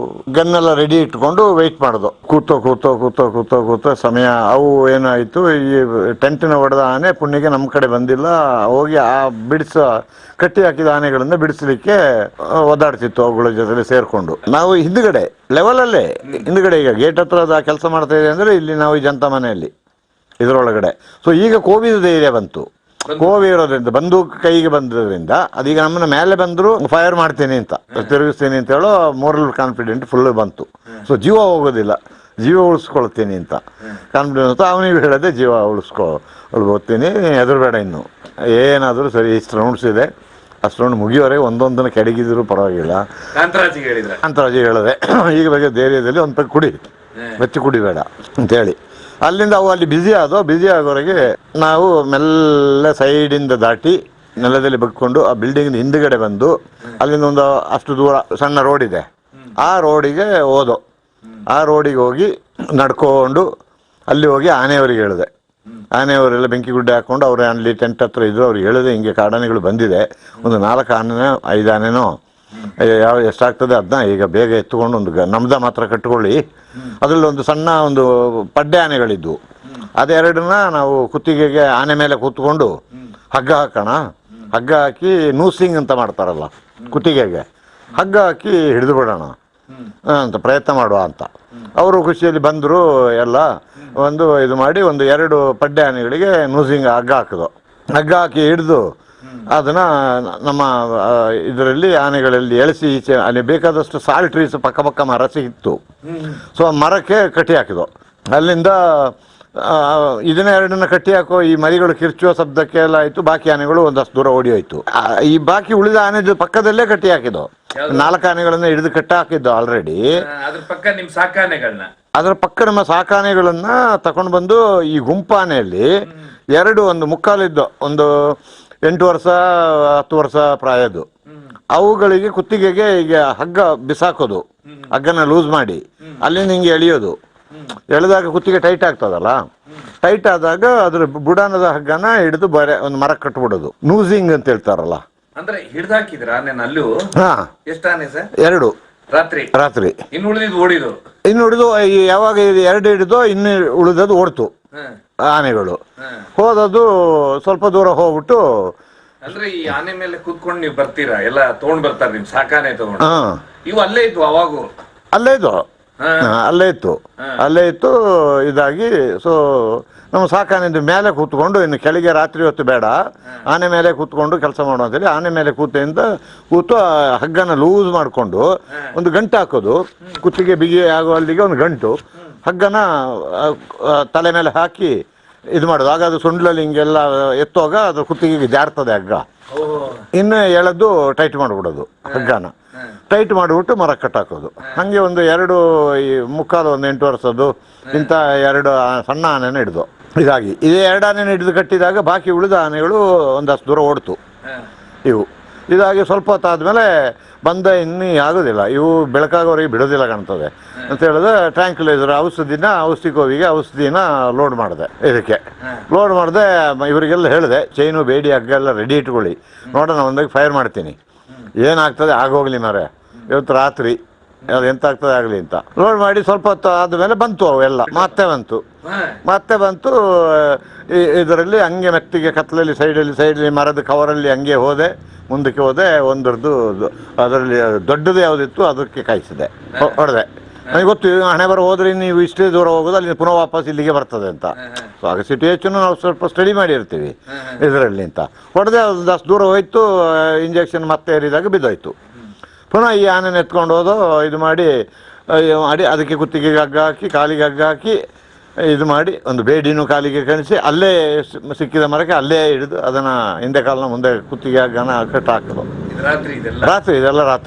ಗನ್ನೆಲ್ಲ ರೆಡಿ ಇಟ್ಕೊಂಡು ವೆಯ್ಟ್ ಮಾಡೋದು. ಕೂತೋ ಸಮಯ ಅವು ಏನಾಯಿತು, ಈ ಟೆಂಟಿನ ಹೊಡೆದ ಆನೆ ಪುಣ್ಯಗೆ ನಮ್ಮ ಕಡೆ ಬಂದಿಲ್ಲ. ಹೋಗಿ ಆ ಕಟ್ಟಿ ಹಾಕಿದ ಆನೆಗಳಿಂದ ಬಿಡಿಸ್ಲಿಕ್ಕೆ ಒದ್ದಾಡ್ತಿತ್ತು ಅವುಗಳ ಜೊತೆ ಸೇರಿಕೊಂಡು. ನಾವು ಹಿಂದ್ಗಡೆ ಲೆವೆಲಲ್ಲೇ ಹಿಂದ್ಗಡೆ ಈಗ ಗೇಟ್ ಹತ್ರ ಕೆಲಸ ಮಾಡ್ತಾ ಇದೆ ಅಂದರೆ ಇಲ್ಲಿ ನಾವು ಈ ಜಂತ ಮನೆಯಲ್ಲಿ ಇದರೊಳಗಡೆ. ಸೊ ಈಗ ಕೋವಿದ ಧೈರ್ಯ ಬಂತು. ಕೋವಿ ಇರೋದ್ರಿಂದ ಬಂದೂಕು ಕೈಗೆ ಬಂದ್ರಿಂದ ಅದೀಗ ನಮ್ಮನ್ನ ಮೇಲೆ ಬಂದರೂ ಫೈರ್ ಮಾಡ್ತೀನಿ ಅಂತ, ತಿರುಗಿಸ್ತೀನಿ ಅಂತ ಹೇಳೋ ಮೋರಲ್ ಕಾನ್ಫಿಡೆಂಟ್ ಫುಲ್ ಬಂತು. ಸೊ ಜೀವ ಹೋಗೋದಿಲ್ಲ, ಜೀವ ಉಳಿಸ್ಕೊಳ್ತೀನಿ ಅಂತ ಕಾನ್ಫಿಡೆನ್ಸ್ ಅವನಿಗೆ ಹೇಳದೆ, ಜೀವ ಉಳಿಸ್ಕೊಳ್ಬೋತೀನಿ, ಹೆದರಬೇಡ, ಇನ್ನು ಏನಾದರೂ ಸರಿ, ಇಷ್ಟು ರೌಂಡ್ಸ್ ಇದೆ, ಅಷ್ಟು ರೌಂಡ್ ಮುಗಿಯೋವರೆಗೆ ಒಂದೊಂದನ್ನು ಕೆಡಗಿದ್ರು ಪರವಾಗಿಲ್ಲ. ಕಾಂತರಾಜಿ ಹೇಳಿದೆ, ಈಗ ಬಗ್ಗೆ ಧೈರ್ಯದಲ್ಲಿ ಒಂದು ಕುಡಿ, ಬೆಚ್ಚಿ ಕುಡಿಬೇಡ ಅಂತೇಳಿ. ಅಲ್ಲಿಂದ ಅವು ಅಲ್ಲಿ ಬ್ಯುಸಿ ಆಗೋವರೆಗೆ ನಾವು ಮೆಲ್ಲ ಸೈಡಿಂದ ದಾಟಿ ನೆಲದಲ್ಲಿ ಬಗ್ಕೊಂಡು ಆ ಬಿಲ್ಡಿಂಗ್ ಹಿಂದ್ಗಡೆ ಬಂದು ಅಲ್ಲಿಂದ ಒಂದು ಅಷ್ಟು ದೂರ ಸಣ್ಣ ರೋಡ್ ಇದೆ, ಆ ರೋಡಿಗೆ ಹೋದೋ. ಆ ರೋಡಿಗೆ ಹೋಗಿ ನಡ್ಕೊಂಡು ಅಲ್ಲಿ ಹೋಗಿ ಆನೆಯವರಿಗೆ ಹೇಳಿದೆ. ಆನೆಯವರೆಲ್ಲ ಬೆಂಕಿ ಗುಡ್ಡೆ ಹಾಕ್ಕೊಂಡು ಅವ್ರು ಅಲ್ಲಿ ಟೆಂಟ್ ಹತ್ರ ಇದ್ರು. ಅವ್ರಿಗೆ ಹೇಳಿದೆ, ಹಿಂಗೆ ಕಾಡಾನೆಗಳು ಬಂದಿದೆ, ಒಂದು 4 ಆನೆನೋ 5 ಆನೆನೋ ಎಷ್ಟಾಗ್ತದೆ ಅದನ್ನ ಈಗ ಬೇಗ ಎತ್ತುಕೊಂಡು ಒಂದು ನಮ್ದ ಮಾತ್ರ ಕಟ್ಕೊಳ್ಳಿ. ಅದರಲ್ಲಿ ಒಂದು ಸಣ್ಣ ಒಂದು ಪಡ್ಡೆ ಆನೆಗಳಿದ್ವು, ಅದೆರಡನ್ನ ನಾವು ಕುತ್ತಿಗೆಗೆ ಆನೆ ಮೇಲೆ ಕೂತ್ಕೊಂಡು ಹಗ್ಗ ಹಾಕೋಣ, ಹಗ್ಗ ಹಾಕಿ ನೂಸಿಂಗ್ ಅಂತ ಮಾಡ್ತಾರಲ್ಲ, ಕುತ್ತಿಗೆಗೆ ಹಗ್ಗ ಹಾಕಿ ಹಿಡಿದು ಬಿಡೋಣ ಅಂತ ಪ್ರಯತ್ನ ಮಾಡುವ ಅಂತ. ಅವರು ಖುಷಿಯಲ್ಲಿ ಬಂದರು. ಎಲ್ಲ ಒಂದು ಇದು ಮಾಡಿ ಒಂದು 2 ಪಡ್ಡೆ ಆನೆಗಳಿಗೆ ನೂಸಿಂಗ್ ಹಗ್ಗ ಹಾಕಿದ್ರು. ಹಗ್ಗ ಹಾಕಿ ಹಿಡಿದು ಅದನ್ನು ನಮ್ಮ ಇದರಲ್ಲಿ ಆನೆಗಳಲ್ಲಿ ಎಳೆಸಿ ಈಚೆ ಅಲ್ಲಿ ಬೇಕಾದಷ್ಟು ಸಾಲ್ ಟ್ರೀಸ್ ಪಕ್ಕ ಮರ ಸಿಕ್ತು. ಸೊ ಮರಕ್ಕೆ ಕಟ್ಟಿ ಹಾಕಿದ್ರು. ಅಲ್ಲಿಂದ ಇದನ್ನ 2 ಕಟ್ಟಿ ಹಾಕೋ ಈ ಮರಿಗಳು ಕಿರ್ಚುವ ಶಬ್ದಕ್ಕೆ ಎಲ್ಲ ಆಯಿತು. ಬಾಕಿ ಆನೆಗಳು ಒಂದಷ್ಟು ದೂರ ಓಡಿ ಹೋಯ್ತು. ಈ ಬಾಕಿ ಉಳಿದ ಆನೆ ಪಕ್ಕದಲ್ಲೇ ಕಟ್ಟಿ ಹಾಕಿದ್ದು. 4 ಆನೆಗಳನ್ನ ಹಿಡಿದು ಕಟ್ಟ ಹಾಕಿದ್ದು ಆಲ್ರೆಡಿ. ಅದ್ರ ಪಕ್ಕ ನಿಮ್ ಸಾಕಾನೆಗಳನ್ನ ಅದರ ಪಕ್ಕ ನಮ್ಮ ಸಾಕಾನೆಗಳನ್ನ ತಕೊಂಡು ಬಂದು ಈ ಗುಂಪಾನೆಯಲ್ಲಿ 2 ಒಂದು ಮುಕ್ಕಾಲಿದ್ದು ಒಂದು 8 ವರ್ಷ 10 ವರ್ಷ ಪ್ರಾಯದ್ದು ಅವುಗಳಿಗೆ ಕುತ್ತಿಗೆಗೆ ಈಗ ಹಗ್ಗ ಬಿಸಾಕೋದು, ಹಗ್ಗನ ಲೂಸ್ ಮಾಡಿ ಅಲ್ಲಿಂದ ಹಿಂಗೆ ಎಳೆಯೋದು. ಎಳೆದಾಗ ಕುತ್ತಿಗೆ ಟೈಟ್ ಆಗ್ತದಲ್ಲ, ಟೈಟ್ ಆದಾಗ ಅದ್ರ ಬುಡಾನದ ಹಗ್ಗನ ಹಿಡಿದು ಬರೆ ಒಂದು ಮರ ಕಟ್ಬಿಡೋದು. ನೂಸಿಂಗ್ ಅಂತ ಹೇಳ್ತಾರಲ್ಲ. ಅಂದ್ರೆ ಹಿಡ್ದಾಕಿದ್ರ ಅಲ್ಲೂ ಹಾ, ಎಷ್ಟು ಆನೆ ಸರ್? 2 ರಾತ್ರಿ. ಇನ್ನು ಉಳಿದಿದ್ದು ಓಡಿದು. ಇನ್ನು ಉಳಿದು ಯಾವಾಗ 2 ಹಿಡಿದು ಇನ್ನು ಉಳಿದದ್ದು ಓಡ್ತು ಆನೆಗಳು. ಹೋದದ್ದು ಸ್ವಲ್ಪ ದೂರ ಹೋಗ್ಬಿಟ್ಟು. ಅಂದ್ರೆ ಈ ಆನೆ ಮೇಲೆ ಕೂತ್ಕೊಂಡು ನೀವು ಬರ್ತೀರಾ, ಎಲ್ಲ ತಗೊಂಡ್ ಬರ್ತಾರೆ ನಿಮ್ ಸಾಕಾನೆ ತಗೊಂಡು. ಇವು ಅಲ್ಲೇ ಇದ್ವು ಅವಾಗೂ? ಅಲ್ಲೇ ಇತ್ತು. ಅಲ್ಲೇ ಇತ್ತು. ಇದಾಗಿ ಸೊ ನಮ್ಮ ಸಾಕಾನೆದು ಮೇಲೆ ಕೂತ್ಕೊಂಡು, ಇನ್ನು ಕೆಳಗೆ ರಾತ್ರಿ ಹೊತ್ತು ಬೇಡ, ಆನೆ ಮೇಲೆ ಕೂತ್ಕೊಂಡು ಕೆಲಸ ಮಾಡುವ ಅಂತೇಳಿ ಆನೆ ಮೇಲೆ ಕೂತು ಹಗ್ಗನ ಲೂಸ್ ಮಾಡಿಕೊಂಡು ಒಂದು ಗಂಟು ಹಾಕೋದು. ಕುತ್ತಿಗೆ ಬಿಗಿ ಆಗುವಲ್ಲಿಗೆ ಒಂದು ಗಂಟು ಹಗ್ಗನ ತಲೆ ಮೇಲೆ ಹಾಕಿ ಇದು ಮಾಡೋದು. ಆಗ ಅದು ಸೊಂಡ್ಲಲ್ಲಿ ಹಿಂಗೆಲ್ಲ ಎತ್ತುವಾಗ ಅದು ಕುತ್ತಿಗೆಗೆ ಜಾರ್ತದೆ ಹಗ್ಗ. ಇನ್ನು ಎಳೆದು ಟೈಟ್ ಮಾಡಿಬಿಡೋದು ಹಗ್ಗನ. ಟೈಟ್ ಮಾಡಿಬಿಟ್ಟು ಮರ ಕಟ್ಟಾಕೋದು. ಹಾಗೆ ಒಂದು 2 ಈ ಮುಕ್ಕಾಲು ಒಂದು 8 ವರ್ಷದ್ದು ಇಂಥ 2 ಸಣ್ಣ ಆನೆನ ಹಿಡಿದು. ಇದಾಗಿ ಇದೇ 2 ಆನೆನ ಹಿಡಿದು ಕಟ್ಟಿದಾಗ ಬಾಕಿ ಉಳಿದ ಆನೆಗಳು ಒಂದಷ್ಟು ದೂರ ಓಡ್ತು. ಇವು ಇದಾಗಿ ಸ್ವಲ್ಪ ಹೊತ್ತಾದ್ಮೇಲೆ ಬಂದ ಇನ್ನೂ ಆಗೋದಿಲ್ಲ, ಇವು ಬೆಳಕಾಗೋರಿಗೆ ಬಿಡೋದಿಲ್ಲ ಕಾಣ್ತದೆ ಅಂತ ಹೇಳಿದ್ರೆ ಟ್ರ್ಯಾಂಕ್ಯುಲೈಸರ್ ಔಷಧಿನ ಲೋಡ್ ಮಾಡಿದೆ. ಇದಕ್ಕೆ ಲೋಡ್ ಮಾಡಿದೆ. ಇವರಿಗೆಲ್ಲ ಹೇಳಿದೆ, ಚೈನು ಬೇಡಿ ಹಗ್ಗ ಎಲ್ಲ ರೆಡಿ ಇಟ್ಕೊಳ್ಳಿ, ನೋಡೋಣ ಒಂದಾಗಿ ಫೈರ್ ಮಾಡ್ತೀನಿ, ಏನಾಗ್ತದೆ ಆಗೋಗ್ಲಿ ಮಾರೆ, ಇವತ್ತು ರಾತ್ರಿ ಅದು ಎಂತ ಆಗ್ತದೆ ಆಗಲಿ ಅಂತ ಲೋಡ್ ಮಾಡಿ. ಸ್ವಲ್ಪ ಹೊತ್ತು ಆದಮೇಲೆ ಬಂತು ಅವೆಲ್ಲ, ಮತ್ತೆ ಬಂತು ಇದರಲ್ಲಿ ಹಂಗೆ ಮೆತ್ತಿಗೆ ಕತ್ತಲಲ್ಲಿ ಸೈಡಲ್ಲಿ ಮರದ ಕವರಲ್ಲಿ ಹಂಗೆ ಮುಂದಕ್ಕೆ ಹೋದೆ. ಒಂದರದ್ದು ಅದರಲ್ಲಿ ದೊಡ್ಡದು ಯಾವುದಿತ್ತು ಅದಕ್ಕೆ ಕಾಯಿಸಿದೆ, ಹೊಡೆದೆ. ನನಗೆ ಗೊತ್ತು ಹಣೆ ಬರ ಹೋದ್ರೆ ನೀವು ಇಷ್ಟೇ ದೂರ ಹೋಗೋದು, ಅಲ್ಲಿ ಪುನಃ ವಾಪಸ್ ಇಲ್ಲಿಗೆ ಬರ್ತದೆ ಅಂತ. ಸೊ ಆಗ ಸಿಟುಯೇಷನ್ ನಾವು ಸ್ವಲ್ಪ ಸ್ಟಡಿ ಮಾಡಿರ್ತೀವಿ ಇದರಲ್ಲಿ ಅಂತ ಹೊಡೆದೆ. ಒಂದಷ್ಟು ದೂರ ಹೋಯ್ತು, ಇಂಜೆಕ್ಷನ್ ಮತ್ತೆ ಏರಿದಾಗ ಬಿದ್ದೋಯ್ತು. ಪುನಃ ಈ ಆನೆನ ಎತ್ಕೊಂಡು ಹೋದು ಇದು ಮಾಡಿ ಅದಕ್ಕೆ ಕುತ್ತಿಗೆಗೆ ಹಗ್ಗ ಹಾಕಿ ಕಾಲಿಗೆ ಹಗ್ಗ ಹಾಕಿ ಇದು ಮಾಡಿ ಒಂದು ಬೇಡಿನೂ ಕಾಲಿಗೆ ಕಣಿಸಿ ಅಲ್ಲೇ ಸಿಕ್ಕಿದ ಮರಕ್ಕೆ ಅಲ್ಲೇ ಹಿಡಿದು ಅದನ್ನು ಹಿಂದೆ ಕಾಲನ ಮುಂದೆ ಕುತ್ತಿಗೆ ಹಗ್ಗನ ಕಟ್ಟಾಕೋದು. ರಾತ್ರಿ ಇದೆಲ್ಲ ರಾತ್ರಿ.